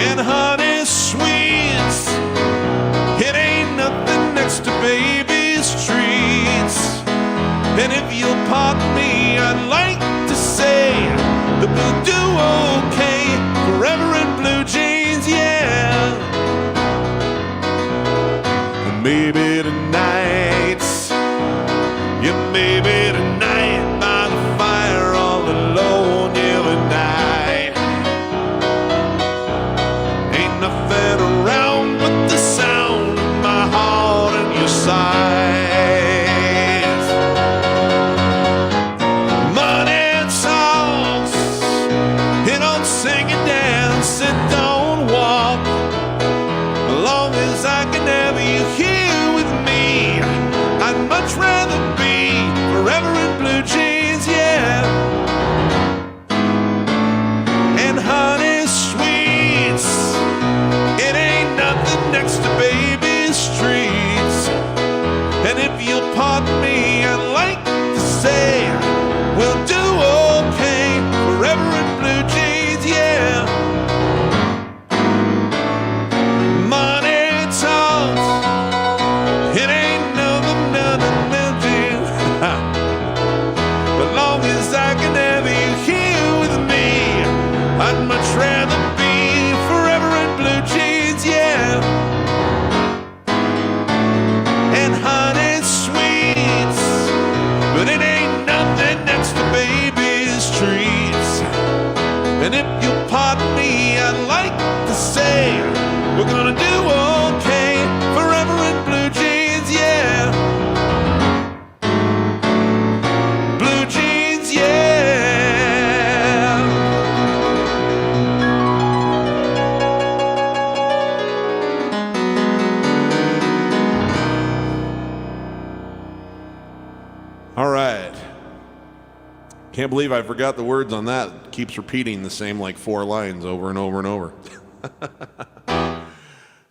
And honey sweets, it ain't nothing next to baby's treats. And if you'll pardon me, I'd like to say that we'll do okay forever in blue jeans, yeah. And maybe tonight, yeah, maybe tonight by the fire all alone, you and I, ain't nothing around but the sound of my heart and your sighs. Money talks, it don't sing and dance, it don't walk. As long as I can have you here with me, I'd much rather be forever in blue jeans, yeah. And honey sweets, it ain't nothing next to baby's treats. And if you'll pardon me, I'd like to say we'll do okay forever in blue jeans, yeah. Money talks, it ain't nothing to but long as I can have you here with me, I'd much rather be forever in blue jeans, yeah. And honey sweets, but it ain't nothing next to baby's treats. And if you'll pardon me, I'd like to say we're gonna do okay forever in blue jeans, yeah. Blue jeans, yeah. All right. Can't believe I forgot the words on that. It keeps repeating the same like 4 lines over and over and over.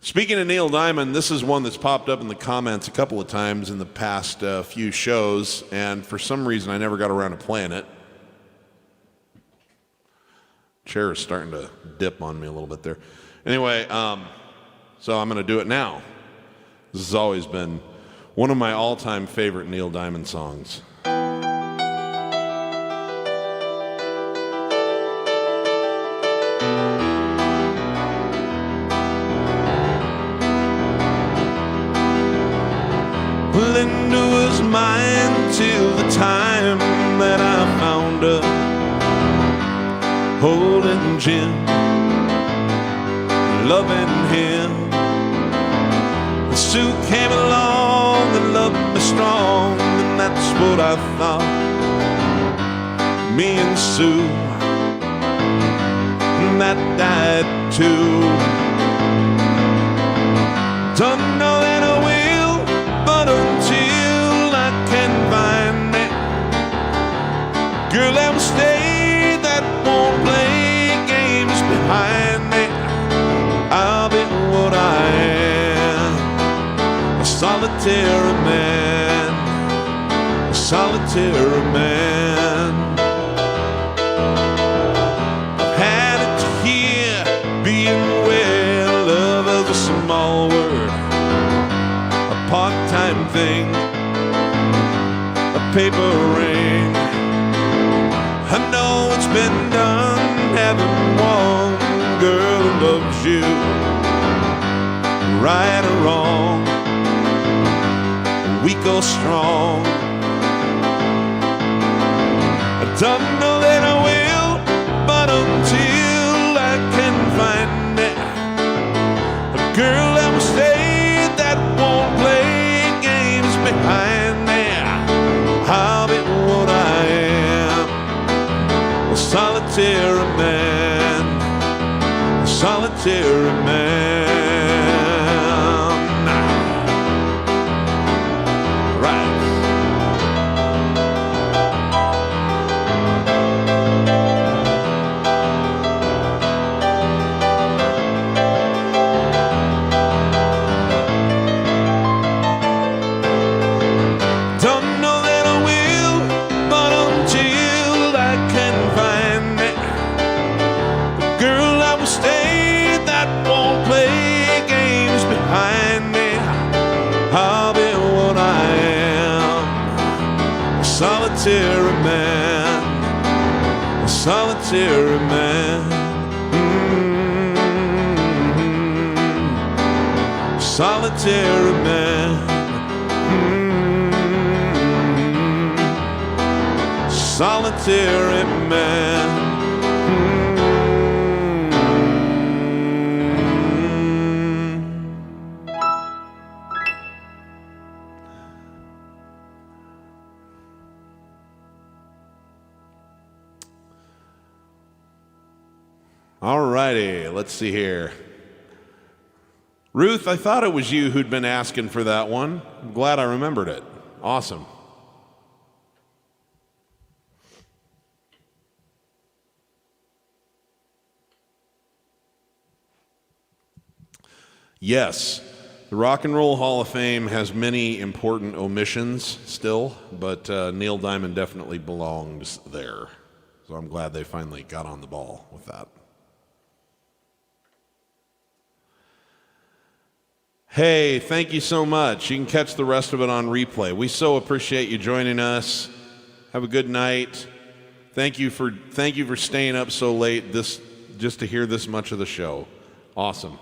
Speaking of Neil Diamond, this is one that's popped up in the comments a couple of times in the past few shows, and for some reason I never got around to playing it. Chair is starting to dip on me a little bit there. Anyway, so I'm going to do it now. This has always been one of my all-time favorite Neil Diamond songs. Linda was mine till the time that I found her holding Jim, loving him. And Sue came along and loved me strong, and that's what I thought. Me and Sue, and that died too. Don't know that I will, but until I can find me girl that will stay, that won't play games behind me, I'll be what I am, a solitary man, a solitary man. I've had it here, being where love is a small word, a part-time thing, a paper ring. I know it's been done, having loves you, right or wrong, weak or strong. I don't know that I will, but until I can find it, a girl that will stay, that won't play games behind me, I'll be what I am, a solitary man, a solitary man. Solitary man, a solitary man, solitary man, solitary man. All righty, let's see here. Ruth, I thought it was you who'd been asking for that one. I'm glad I remembered it. Awesome. Yes, the Rock and Roll Hall of Fame has many important omissions still, but Neil Diamond definitely belongs there. So I'm glad they finally got on the ball with that. Hey, thank you so much. You can catch the rest of it on replay. We so appreciate you joining us. Have a good night. Thank you for staying up so late just to hear this much of the show. Awesome.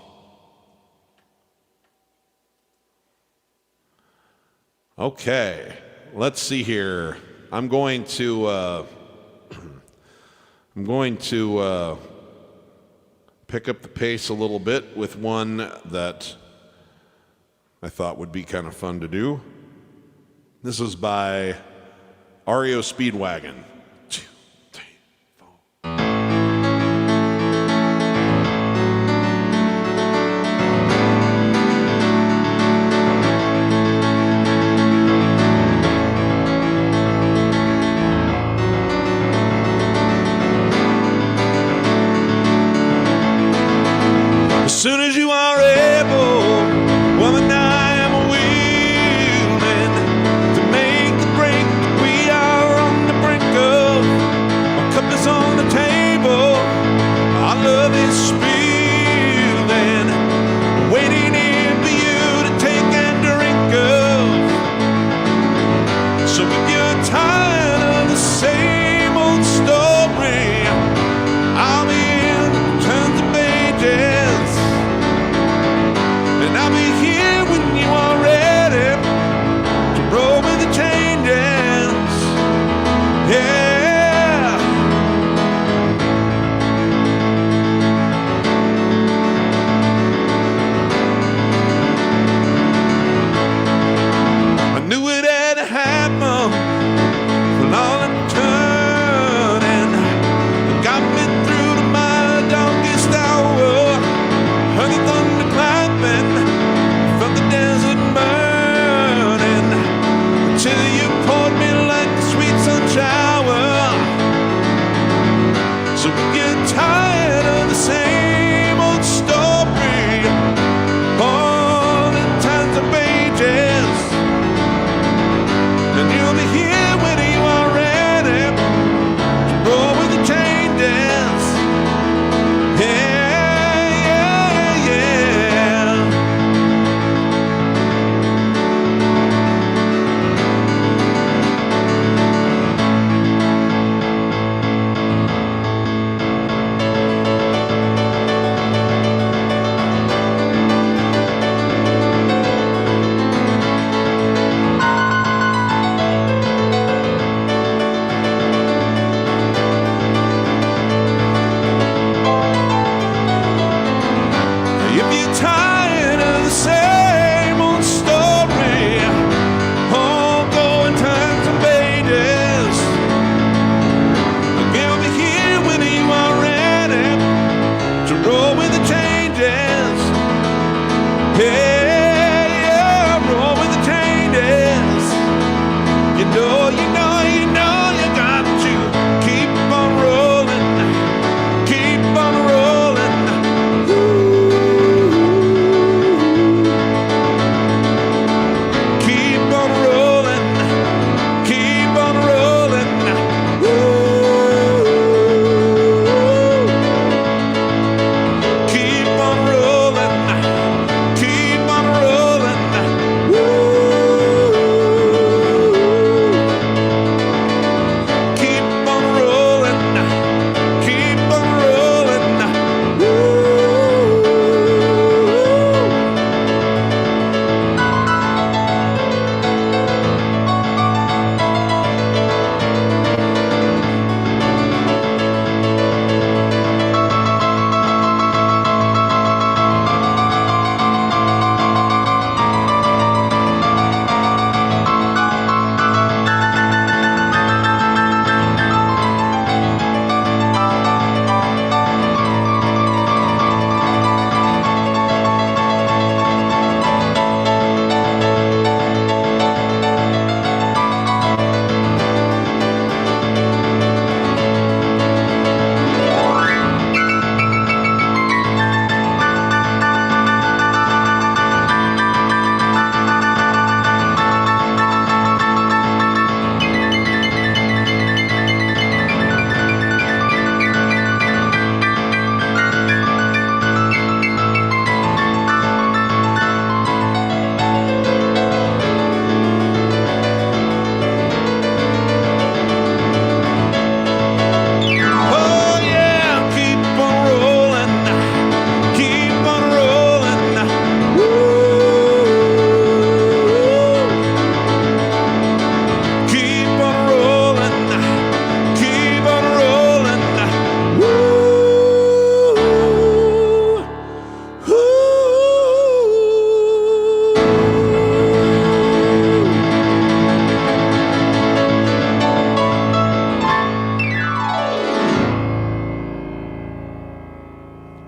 Okay, let's see here. I'm going to pick up the pace a little bit with one that I thought would be kind of fun to do. This is by REO Speedwagon. 2, 3, 4. As soon as you are able, woman, I am willing to make the break. We are on the brink of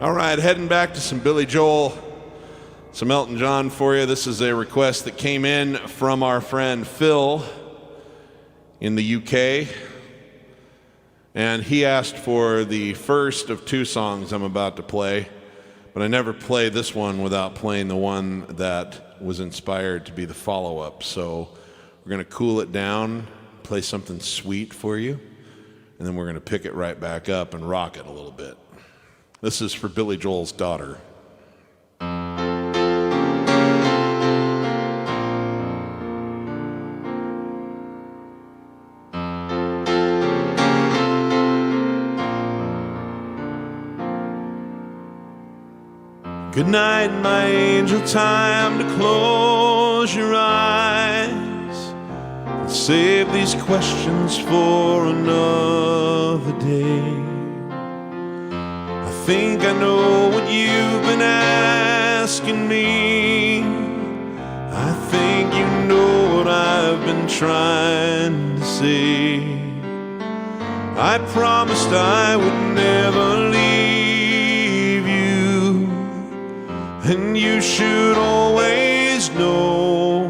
All right, heading back to some Billy Joel, some Elton John for you. This is a request that came in from our friend Phil in the UK. And he asked for the first of two songs I'm about to play, but I never play this one without playing the one that was inspired to be the follow-up. So we're going to cool it down, play something sweet for you, and then we're going to pick it right back up and rock it a little bit. This is for Billy Joel's daughter. Good night, my angel, time to close your eyes and save these questions for another day. I think I know what you've been asking me. I think you know what I've been trying to say. I promised I would never leave you, and you should always know,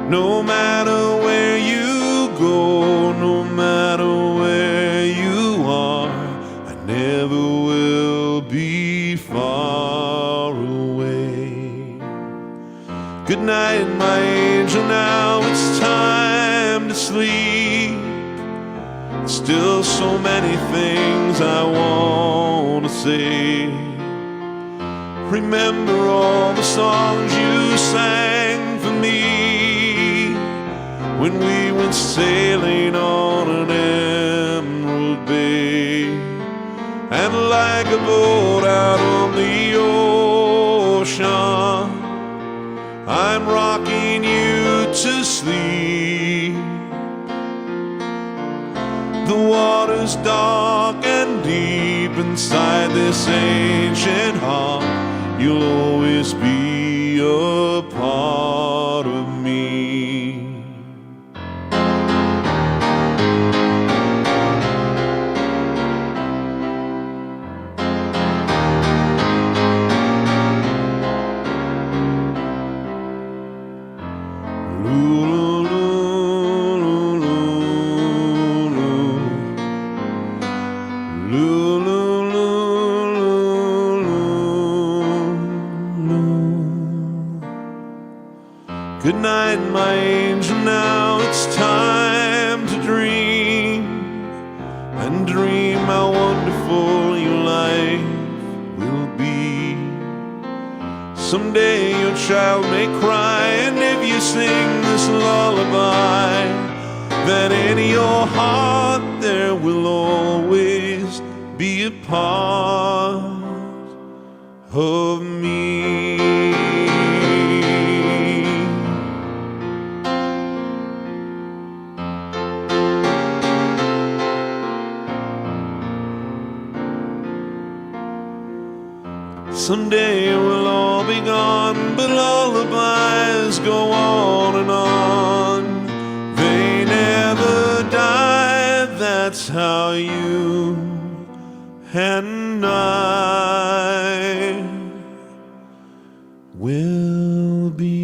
no matter where you go, no matter where you are, I never will be far away. Good night, my angel, now it's time to sleep. Still so many things I want to say. Remember all the songs you sang for me when we went sailing on an emerald bay. And like a boat out on the ocean, I'm rocking you to sleep. The water's dark and deep inside this ancient heart. You'll always be a part of me. Good night, my angel, now it's time to dream, and dream how wonderful your life will be. Someday your child may cry, and if you sing this lullaby, then in your heart there will always be a part of me. Someday we'll all be gone, but lullabies go on and on. They never die, that's how you and I will be.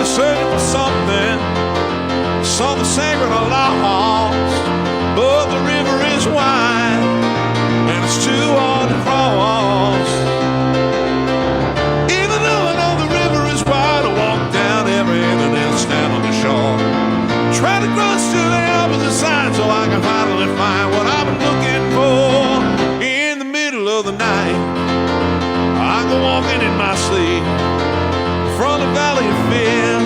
was searching for something sacred or lost. But the river is wide and it's too hard to cross. Even though I know the river is wide, I walk down every end and then stand on the shore. Try to cross to the opposite side so I can finally find what I've been looking for. In the middle of the night, I go walking in my sleep from the valley of fear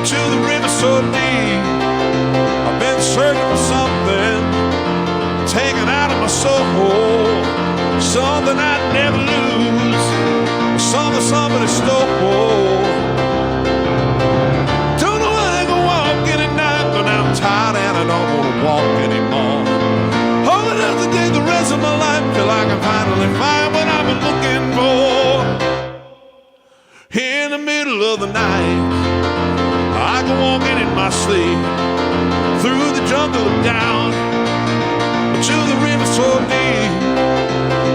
to the river so deep. I've been searching for something taken out of my soul, something I'd never lose, something somebody stole. Don't know why I go walking at night, but now I'm tired and I don't want to walk anymore. Hoping enough to take the rest of my life till I can finally find what I've been looking for. In the middle of the night, I go walking in my sleep through the jungle of doubt to the river so deep.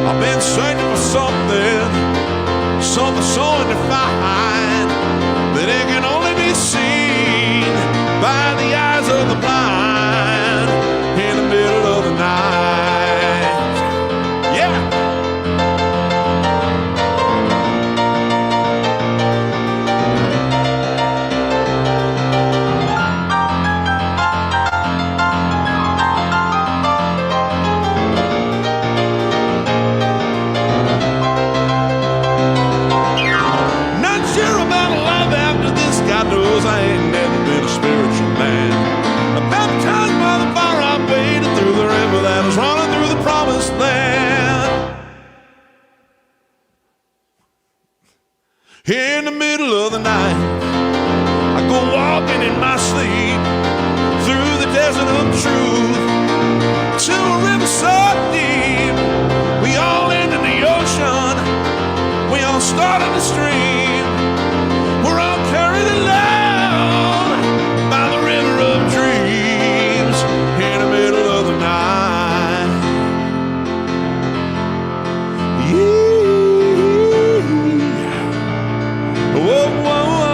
I've been searching for something so undefined that it can only be seen by the eyes of the blind. In the middle of the night, yeah. I ain't never been a spiritual man. I'm baptized by the fire I waded through the river that is running through the promised land. In the middle of the night, I go walking in my sleep through the desert of truth to a river so deep. We all end in the ocean, we all start in the stream. We're all carried along by the river of dreams in the middle of the night. Yeah. Whoa, whoa, whoa.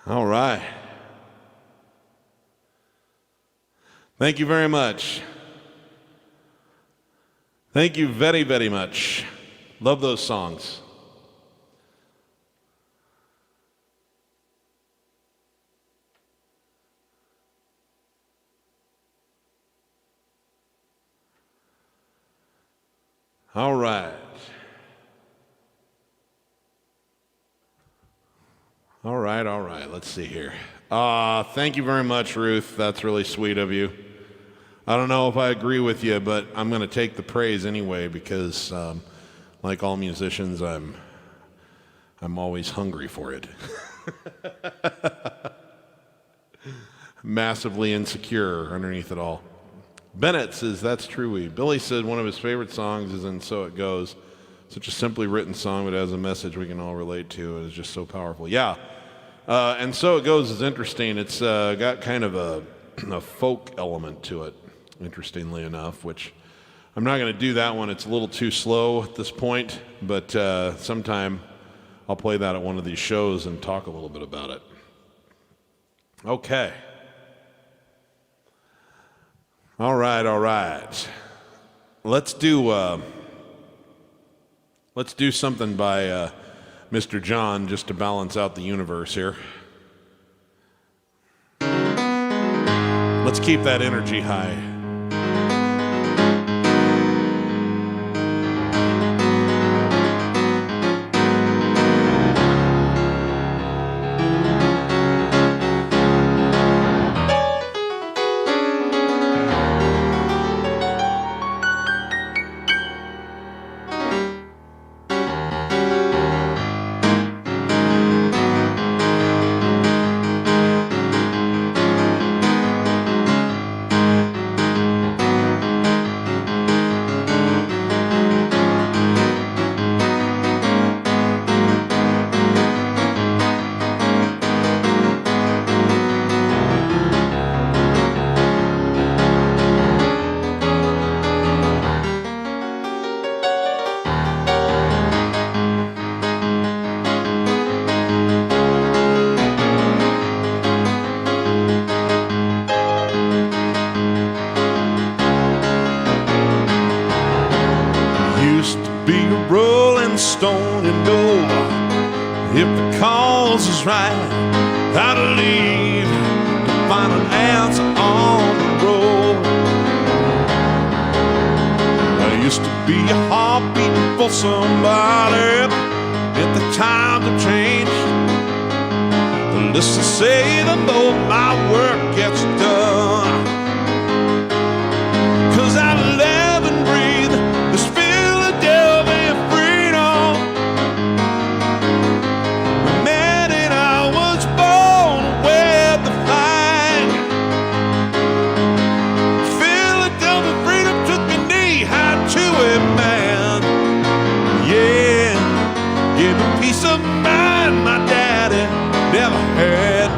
All right. Thank you very much. Thank you very, very much. Love those songs. All right. All right. Let's see here. Thank you very much, Ruth. That's really sweet of you. I don't know if I agree with you, but I'm going to take the praise anyway because, like all musicians, I'm always hungry for it. Massively insecure underneath it all. Bennett says, that's true. Billy said one of his favorite songs is And So It Goes. Such a simply written song, but has a message we can all relate to. It is just so powerful. Yeah. And So It Goes is interesting. It's got kind of a folk element to it, interestingly enough, which I'm not going to do that one. It's a little too slow at this point, but sometime I'll play that at one of these shows and talk a little bit about it. Okay. All right. Let's do something by Mr. John just to balance out the universe here. Let's keep that energy high. Stone and know if the cause is right, I'd leave to find an answer on the road. I used to be a heart beating for somebody, yet the times have changed. Listen, say the more my work gets done, 'cause I live and breathe this Philadelphia freedom. The minute I was born with the flag, Philadelphia freedom took me knee high to it, man. Yeah, give a peace of mind my daddy never had.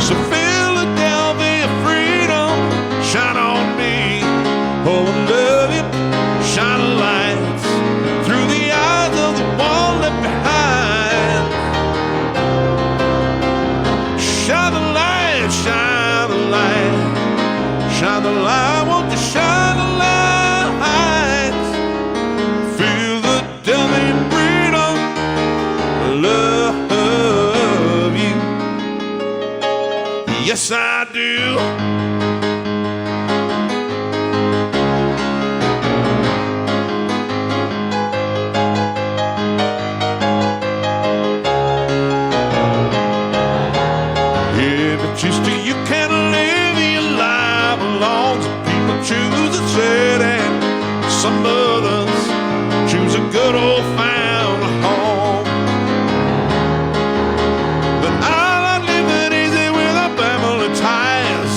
So Philadelphia freedom, shine on me. Oh, I love you. Shine a light through the eyes of the one left behind. Shine the light, shine the light, shine the light. Won't you shine the light? Philadelphia freedom, love you. Yes, I do. If it's used to, you can't live your life alone. Some people choose a city, some others choose a good old found home. But I like living easy with our family ties,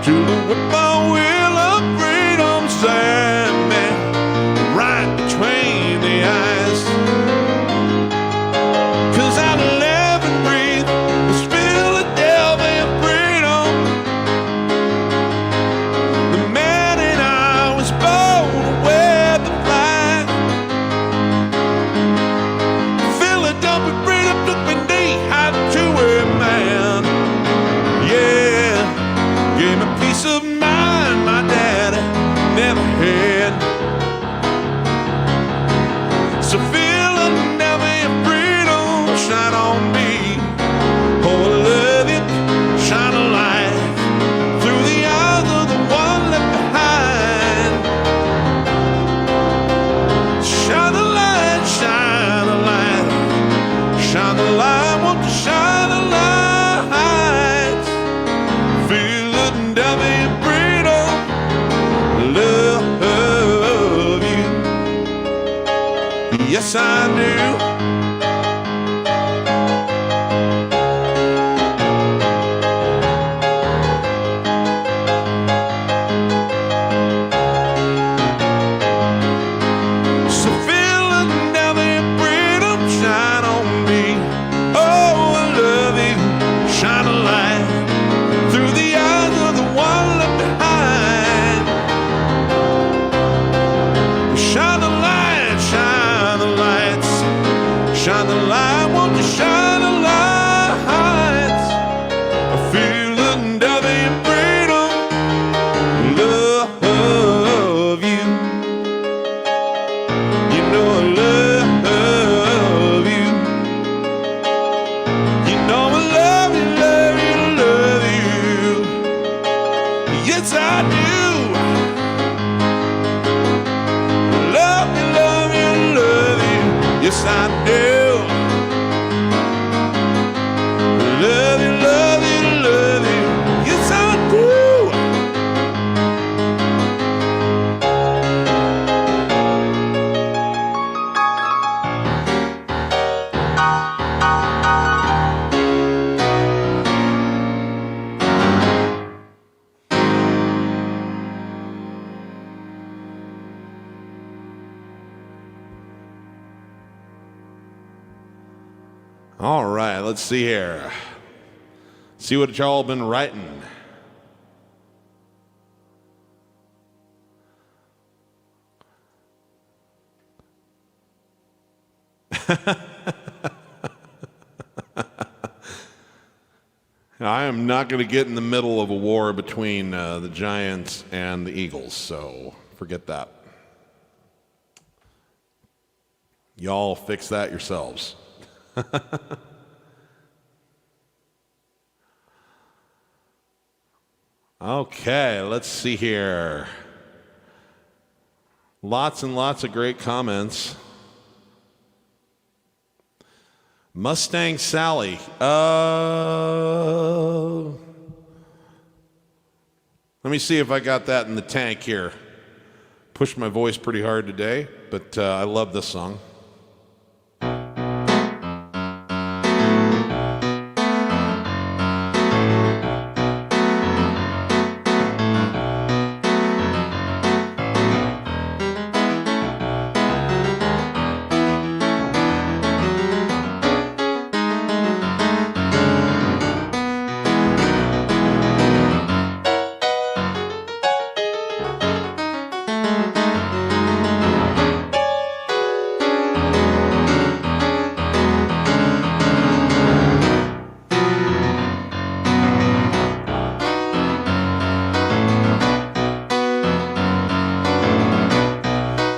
to the whippoorwill of freedom stand me right between the eyes. 'Cause I live and breathe this Philadelphia freedom. The minute I was born with the flag, Philadelphia freedom took me knee high to it, man. Yeah, gave me peace of mind, my yes I do. Shine the light, won't you shine the lights? I feel the devil in freedom, love you. You know I love you. You know I love you, love you, love you. Yes I do. Love you, love you, love you. Yes I do. Love you, love you, love you. Yes, I do. All right, let's see here. See what y'all been writing. I am not going to get in the middle of a war between the Giants and the Eagles, so forget that. Y'all fix that yourselves. Okay, let's see here. Lots and lots of great comments. Mustang Sally. Let me see if I got that in the tank here. Pushed my voice pretty hard today, but I love this song.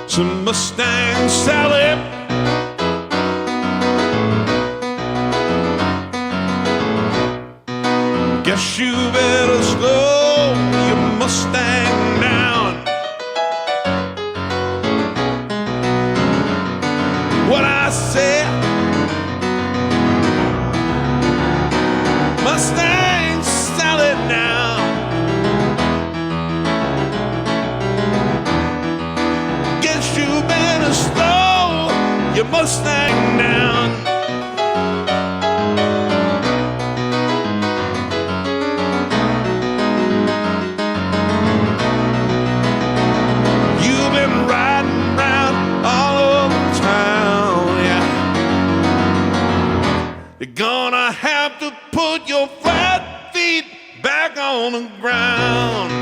Some Mustang Sally. Guess you better slow your Mustang down. What I said, Mustang Sally now. You better slow your Mustang down. You've been riding around all over town, yeah. You're gonna have to put your flat feet back on the ground.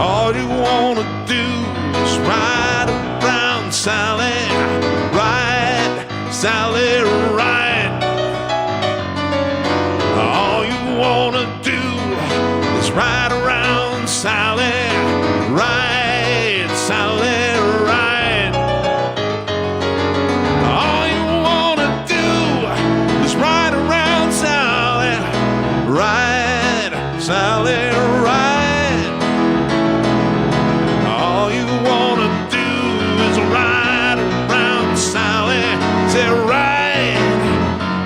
All you wanna do is ride around, Sally, ride, Sally, ride. All you wanna do is ride around, Sally, ride, Sally, ride. All you wanna do is ride around, Sally, ride, Sally, ride.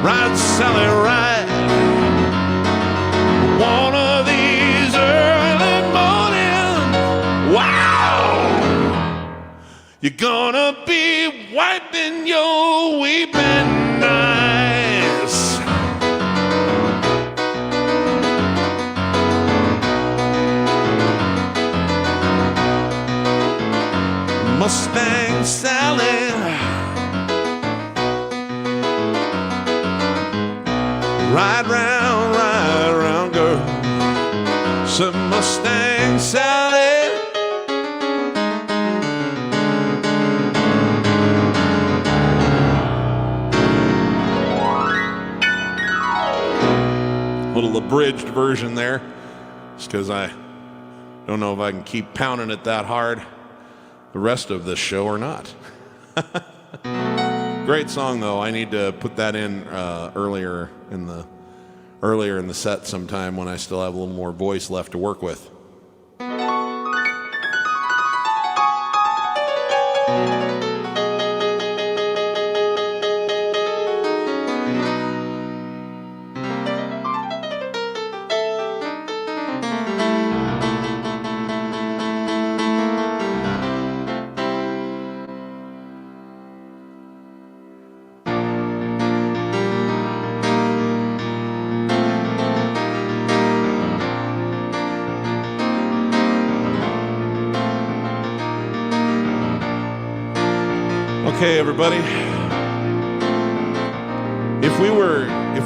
Ride, Sally, ride. You're gonna be wiping your weeping eyes. Mustang Sally, ride round, girl. Some Mustang Sally. Little abridged version there, just because I don't know if I can keep pounding it that hard the rest of this show or not. Great song though. I need to put that in earlier in the set sometime when I still have a little more voice left to work with. Okay, everybody. If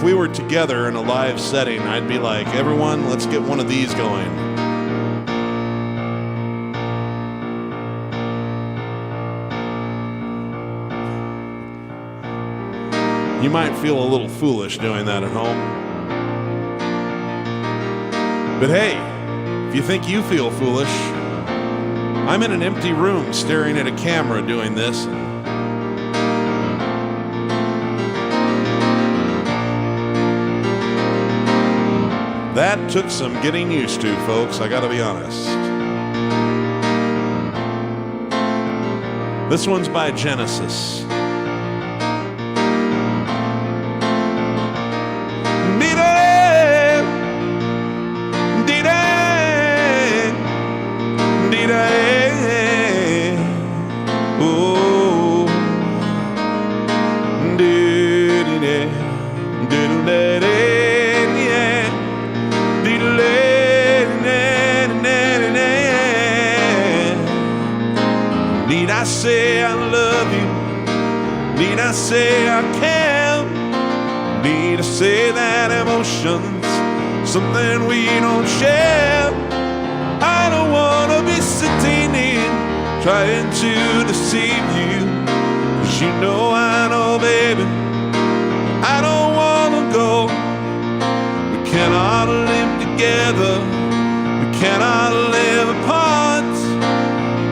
we were together in a live setting, I'd be like, everyone, let's get one of these going. You might feel a little foolish doing that at home. But hey, if you think you feel foolish, I'm in an empty room staring at a camera doing this. That took some getting used to, folks, I gotta be honest. This one's by Genesis. Need I say I love you? Need I say I can? Need I say that emotion's something we don't share? I don't wanna be sitting in trying to deceive you, 'cause you know, baby, I don't wanna go. We cannot live together, we cannot live apart.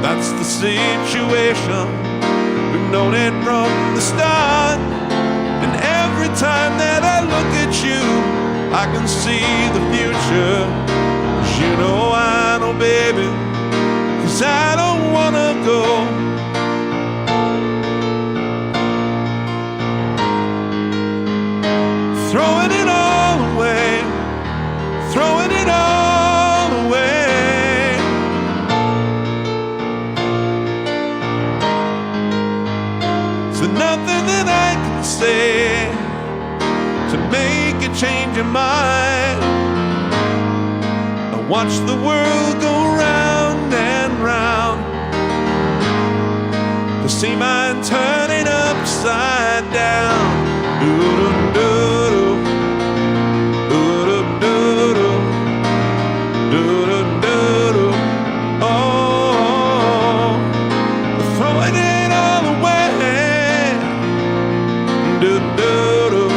That's the situation, we've known it from the start. And every time that I look at you, I can see the future. 'Cause you know, baby, 'cause I don't wanna go. Throwing it all away, throwing it all away. There's nothing that I can say to make you change your mind. I watch the world go round and round to see mine turning upside down. Doo-doo-doo-doo, doo-doo-doo-doo, doo-doo-doo-doo. Oh, throwing it all away. Doo-doo-doo,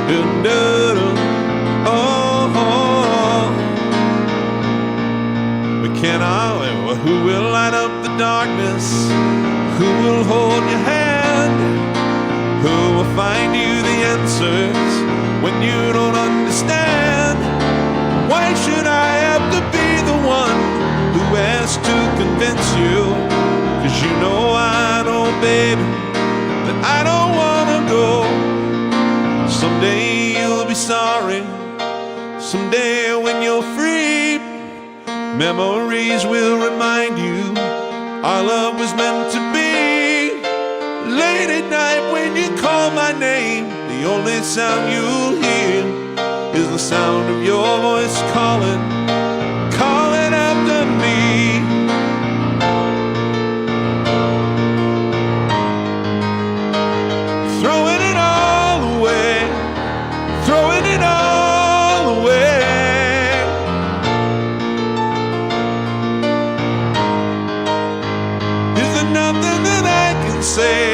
doo-doo-doo. Oh, we cannot. Who will light up the darkness? Who will hold your hand? Who will find you the answers when you don't understand? Why should I have to be the one who has to convince you? 'Cause you know, baby, that I don't wanna go. Someday you'll be sorry, someday when you're free, memories will remind you Our love was meant to be. Late at night when you call my name, the only sound you'll hear is the sound of your voice calling after me. Throwing it all away, throwing it all away. Is there nothing that I can say?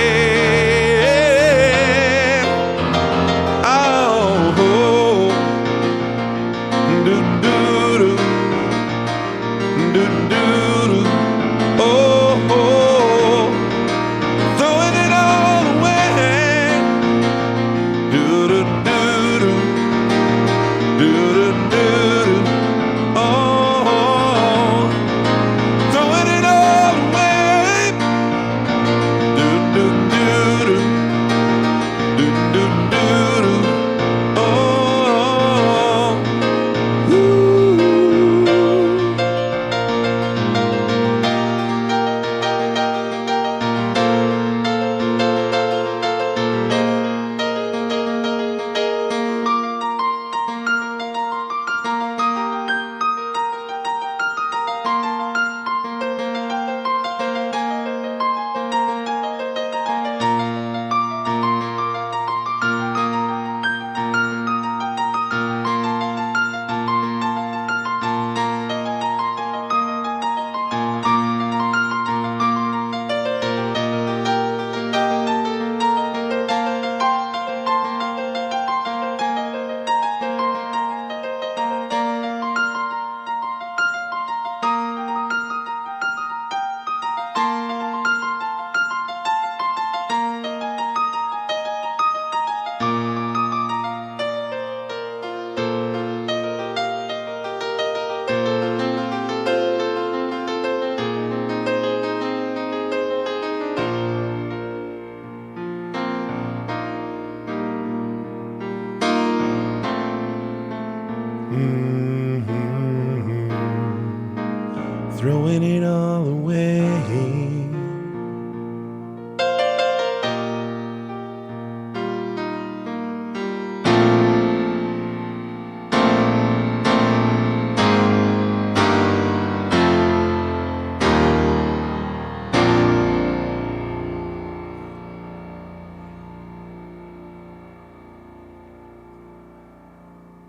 Throwing it all away.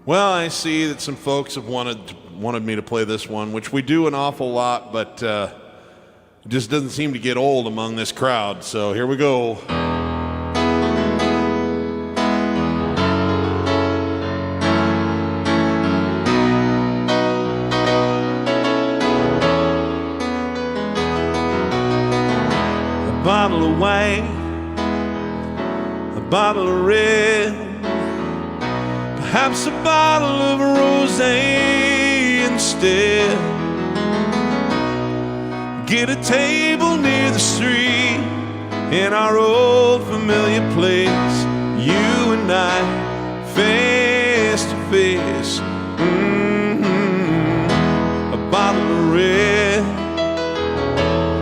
Well, I see that some folks have wanted me to play this one, which we do an awful lot, but it just doesn't seem to get old among this crowd. So here we go. A bottle of white, a bottle of red, perhaps a bottle of rosé instead. Get a table near the street in our old familiar place. You and I, face to face. A bottle of red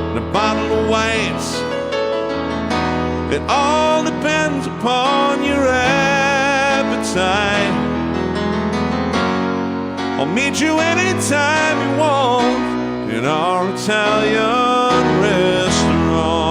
and a bottle of white. It all depends upon your appetite. I'll meet you anytime you want in our Italian restaurant.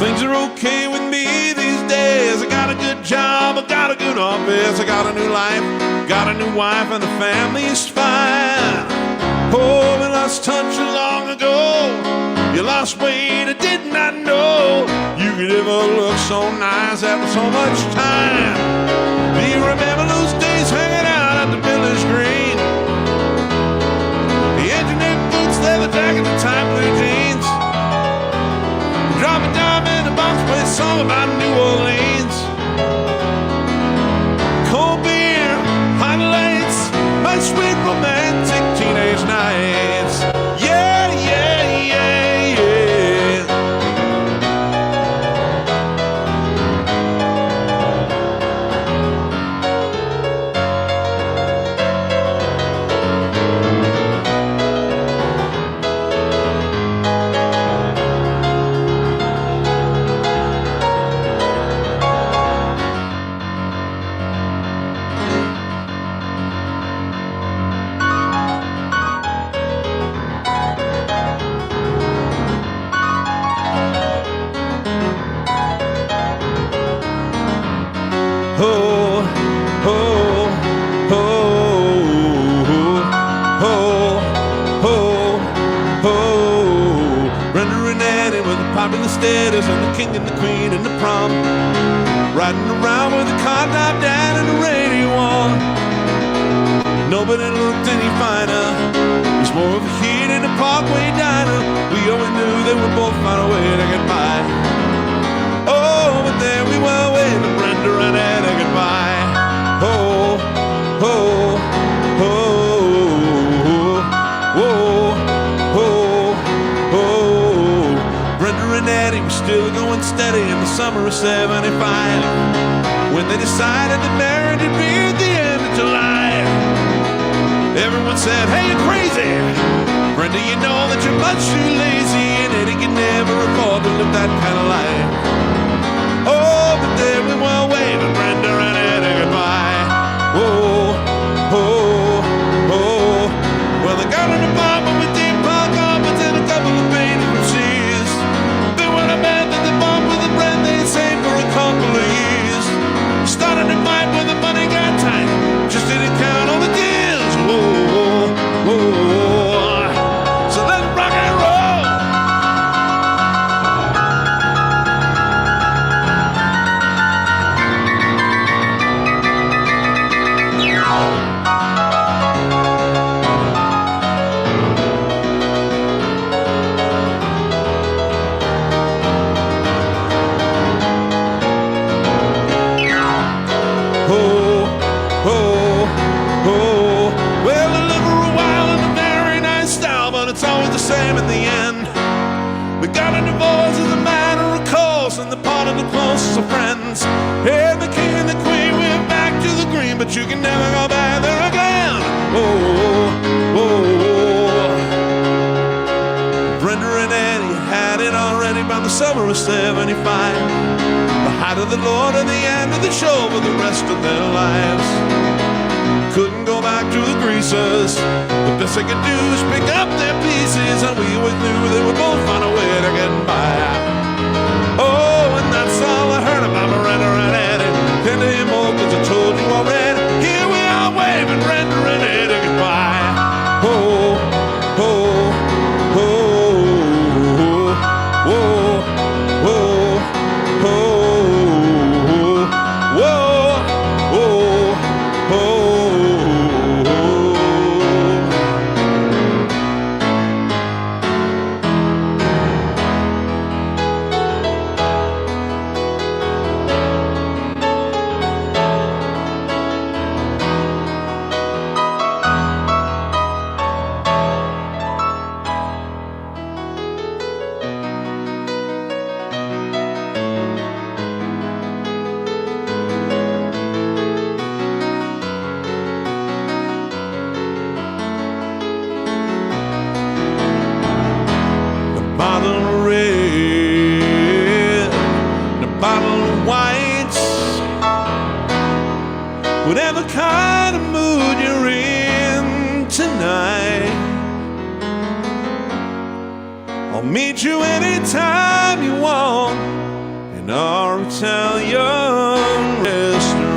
Things are okay with me these days. I got a good job, I got a good office, I got a new life, got a new wife, and the family is fine. Oh, we lost touch long ago. You lost weight, I did not know you could ever look so nice after so much time. Do you remember about New Orleans. Cold beer, hot lights, my sweet romantic teenage nights. Yeah, yeah, yeah, yeah. Oh, oh, oh, oh, oh, oh. Brenda and Eddie with the popular status and the king and the queen and the prom. Riding around with a car top down and the radio on. Nobody looked any finer. There's more of a heat in the Parkway diner. We always knew they would both find a way to get by. Oh, but there we were waving Brenda and Eddie goodbye. Oh, oh, oh, oh, oh, oh. Brenda and Eddie were still going steady in the summer of '75 when they decided that marriage would be at the end of July. Everyone said, hey, you're crazy. Brenda, you know that you're much too lazy, and Eddie can never afford to live that kind of life. Oh, but there we were waving Brenda and Eddie goodbye. Oh, oh, oh. Well, they got an apartment with deep park carpets and a couple of bathing machines. Then when I met that they bought with the bread they saved for a couple of years. Started to fight when the money got tight. Just didn't count on the deals. Oh, oh, oh. So let's rock and roll. Oh, oh, oh. Well, they live for a while in a very nice style, but it's always the same in the end. We got a divorce as a matter of course, and the part of the closest of friends. And the king and the queen went back to the green, but you can never go back there again. Oh, oh, oh. Brenda and Eddie had it already by the summer of '75. The height of the Lord and the end of the show for the rest of their lives. Couldn't go back to the greasers. The best they could do is pick up their pieces, and we always knew they would both find a way to get by. Oh, and that's all I heard about Brenda and Eddie. Can't tell you more 'cause I told you already. Here we are waving Brenda and Eddie goodbye. Oh, oh, oh, oh, oh, oh, oh. Whatever kind of mood you're in tonight, I'll meet you anytime you want in our Italian restaurant.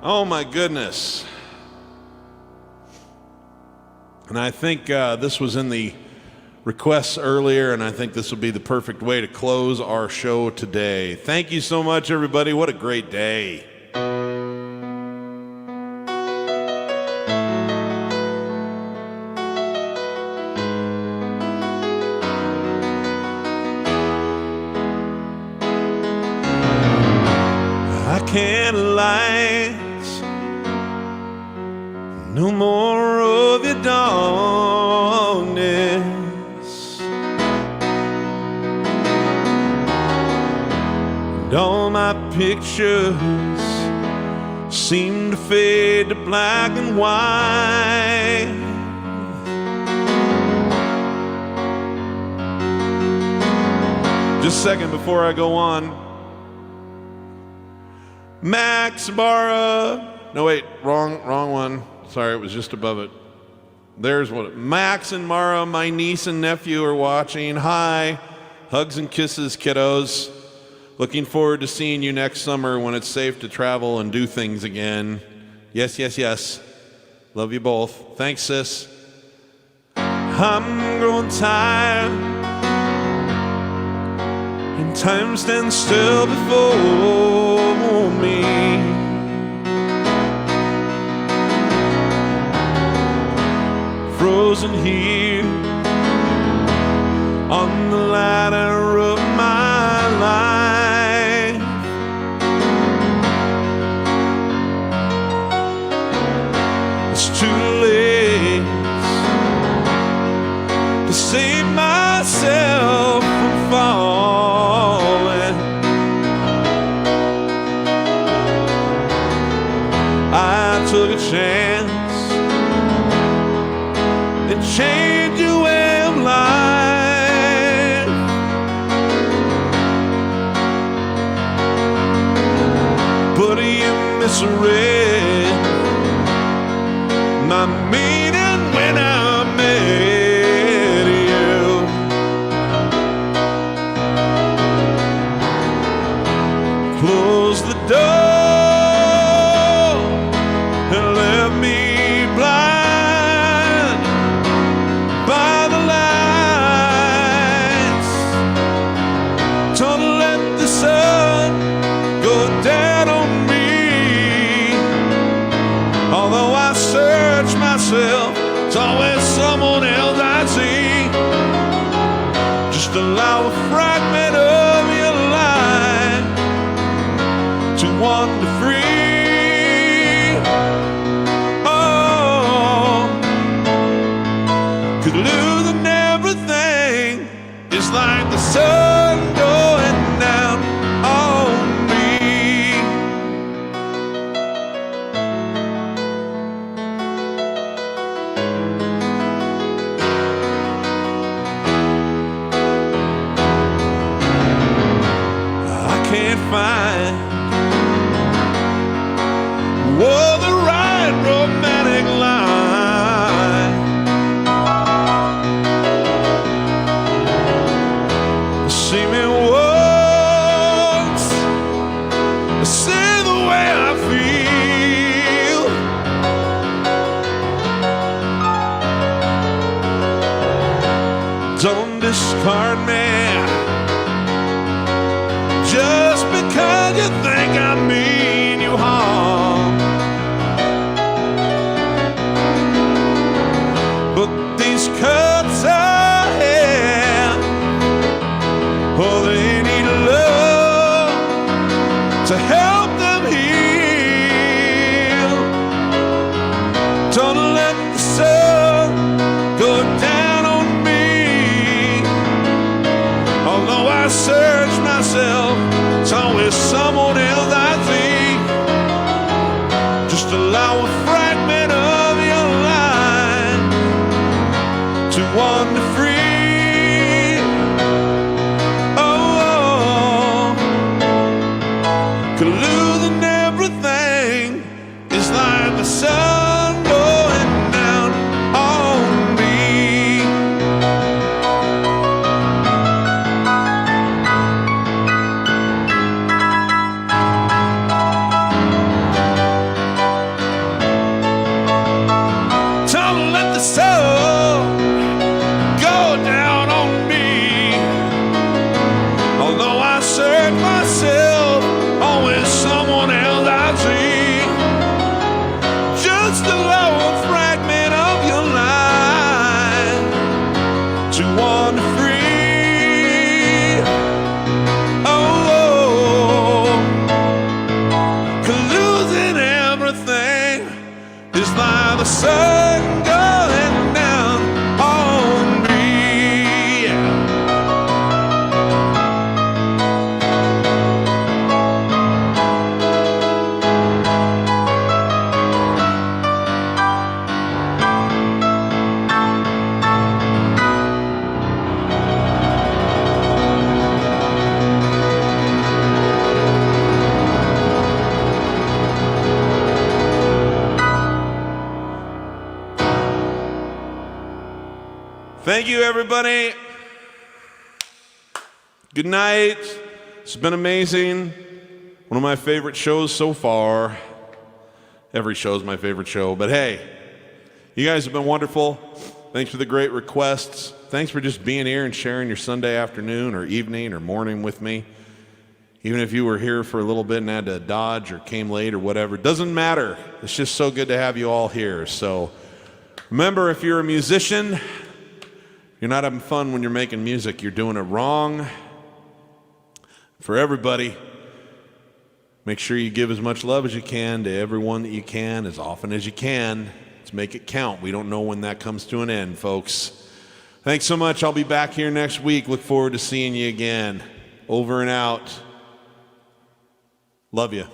Oh my goodness. And I think this was in the requests earlier, and I think this will be the perfect way to close our show today. Thank you so much, everybody. What a great day. Candlelights, no more of your darkness, and all my pictures seem to fade to black and white. Just a second before I go on. Max Barra, no wait, wrong one. Sorry, it was just above it. There's what, Max and Mara, my niece and nephew are watching. Hi, hugs and kisses, kiddos. Looking forward to seeing you next summer when it's safe to travel and do things again. Yes, yes, yes. Love you both. Thanks, sis. I'm growing tired, and time stands still before me. Frozen here on the ladder of my life. It's too late to save myself from falling. I took a chance and changed your way of life. But you misread my meaning when I met you. Close the door. It's always someone else I see. Just allow a fragment of your life to wander free. Oh, 'cause losing everything is like the sun going down on me. Find the right romantic line. See me once, say the way I feel. Don't discard me just because you think I mean you harm. But these cuts I have, oh, they need love to help them heal. Don't let the sun go down on me. Although I search myself, it's always someone else I see. Just allow a fragment of your life to wander free. Oh, 'cause losing everything is like the sun going down on me. sun going down on me. Yeah. Thank you, everybody. Good night. It's been amazing. One of my favorite shows so far. Every show is my favorite show, but hey, you guys have been wonderful. Thanks for the great requests. Thanks for just being here and sharing your Sunday afternoon or evening or morning with me. Even if you were here for a little bit and had to dodge or came late or whatever, it doesn't matter. It's just so good to have you all here. So remember, if you're a musician, you're not having fun when you're making music. You're doing it wrong. For everybody, make sure you give as much love as you can to everyone that you can, as often as you can. Let's make it count. We don't know when that comes to an end, folks. Thanks so much. I'll be back here next week. Look forward to seeing you again. Over and out. Love you.